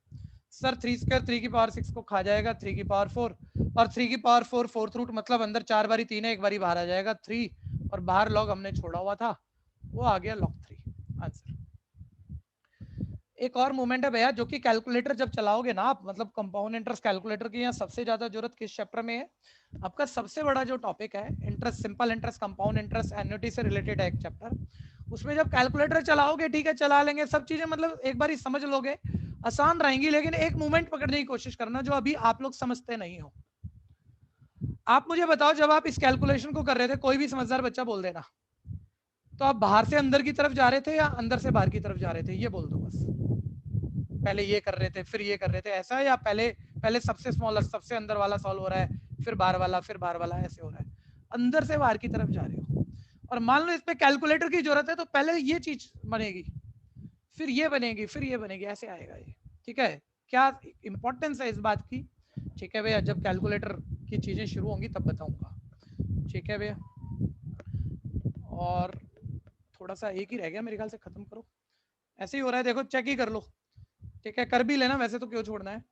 सर, 3 स्क्वायर 3 की पावर 6 को खा जाएगा, 3 की पावर 4, और 3 की पावर 4 4th रूट मतलब अंदर 4 बारी 3 है, एक बारी बाहर आ जाएगा 3, और बाहर लॉग हमने छोड़ा हुआ था, वो आ गया लॉग 3 आंसर। एक और मूवमेंट है भैया, जो कि कैलकुलेटर जब चलाओगे ना आप, मतलब कंपाउंड इंटरेस्ट कैलकुलेटर की यहाँ सबसे ज्यादा जरूरत किस चैप्टर में है, आपका सबसे बड़ा जो टॉपिक है interest, simple interest, compound interest, annuity से रिलेटेड है एक चैप्टर, उसमें जब कैलकुलेटर चलाओगे, ठीक है चला लेंगे सब चीजें, मतलब एक बार ही समझ लोगे, आसान रहेंगी, लेकिन एक मूवमेंट पकड़ने की कोशिश करना जो अभी आप लोग समझते नहीं हो। आप मुझे बताओ, जब आप इस कैलकुलेशन को कर रहे थे, कोई भी समझदार बच्चा बोल देना, तो आप बाहर से अंदर की तरफ जा रहे थे या अंदर से बाहर की तरफ जा रहे थे, ये बोल दो बस। पहले ये कर रहे थे, फिर ये कर रहे थे, ऐसा है, या पहले सबसे स्मॉलेस्ट सबसे अंदर वाला सॉल्व हो रहा है, फिर बाहर वाला, फिर बाहर वाला, ऐसे हो रहा है? अंदर से बाहर की तरफ जा रहे हो। और मान लो इस पे कैलकुलेटर की जरूरत है, तो पहले ये चीज बनेगी, फिर ये बनेगी, फिर ये बनेगी, ऐसे आएगा ये। ठीक है, क्या इंपॉर्टेंस है इस बात की? ठीक है भैया, जब कैलकुलेटर की चीजें शुरू होंगी तब बताऊंगा। ठीक है भैया, और थोड़ा सा एक ही रह गया मेरे ख्याल से, खत्म करो। ऐसे ही हो रहा है, देखो चेक ही कर लो। ठीक है, कर भी लेना, वैसे तो क्यों छोड़ना है।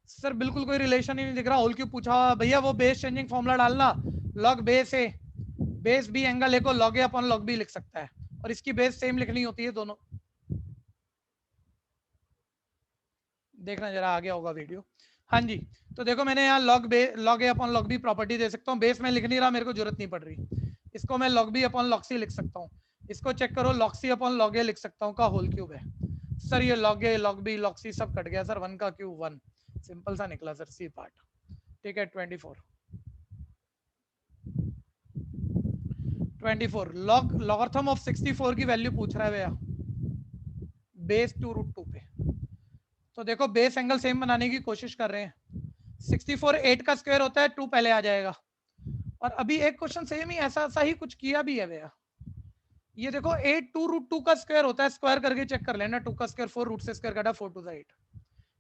सर बिल्कुल कोई रिलेशन ही नहीं दिख रहा, होल क्यों पूछा? भैया वो बेस चेंजिंग फॉर्मूला डालना, log base A base B angle A को log A upon log B लिख सकता है, और इसकी बेस सेम लिखनी होती है दोनों। देखना जरा, आ गया होगा वीडियो। हाँ जी, तो देखो मैंने यहाँ log A upon log B property दे सकता हूँ, बेस में लिख नहीं रहा, मेरे को जरूरत नहीं पड़ रही। इसको मैं log B upon log c लिख सकता हूँ, इसको चेक करो, log c upon log A लिख सकता हूँ का होल क्यूब है। सर ये लॉग ए लॉग बी लॉग सी सब कट गया सर, 1 का क्यूब 1, सिंपल सा निकला सर, सी पार्ट। ठीक है, 24 लॉगरिथम ऑफ 64 की वैल्यू पूछ रहा है भैया, बेस 2√2 पे। तो देखो बेस एंगल सेम बनाने की कोशिश कर रहे हैं। 64 8 का स्क्वायर होता है, 2 पहले आ जाएगा। और अभी एक क्वेश्चन सेम ही ऐसा ही कुछ किया भी है भैया। ये देखो 8 2√2 का स्क्वायर होता है, स्क्वायर करके चेक कर लेना, 2 का स्क्वायर 4, रूट से स्क्वायर काटा 4 टू द 8,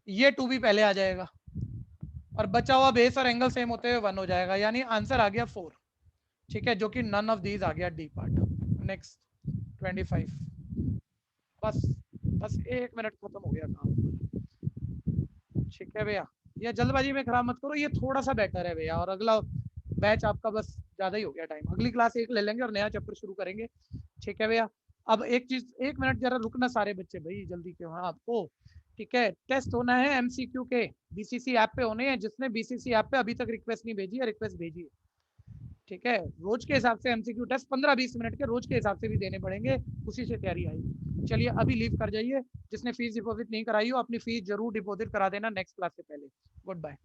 ये 2 भी पहले आ जाएगा, और बचा हुआ बेस और एंगल सेम होते हुए 1 हो जाएगा, यानी आंसर आ गया 4। ठीक है, जो कि नन ऑफ दीज आ गया डी पार्ट। नेक्स्ट 25, बस 1 मिनट, खत्म हो गया काम। ठीक है भैया, ये जल्दबाजी में खराब मत करो, ये थोड़ा सा बेटर है भैया, और अगला बैच आपका बस ज्यादा ही हो गया टाइम, अगली क्लास एक ले लेंगे और नया चैप्टर शुरू करेंगे। ठीक है भैया, अब एक चीज, 1 मिनट जरा रुकना सारे बच्चे, भाई जल्दी क्यों है आपको? ठीक है, टेस्ट होना है एमसीक्यू के, बीसीसी ऐप पे होने हैं, जिसने बीसीसी ऐप पे अभी तक रिक्वेस्ट नहीं भेजी है, रिक्वेस्ट भेजिए। ठीक है, रोज के हिसाब से एमसीक्यू टेस्ट 15-20 मिनट के रोज के हिसाब से भी देने पड़ेंगे, उसी से तैयारी आएगी। चलिए अभी लीव कर जाइए, जिसने फीस डिपॉजिट नहीं कराई हो अपनी फीस जरूर डिपॉजिट करा देना नेक्स्ट क्लास से पहले। Good bye.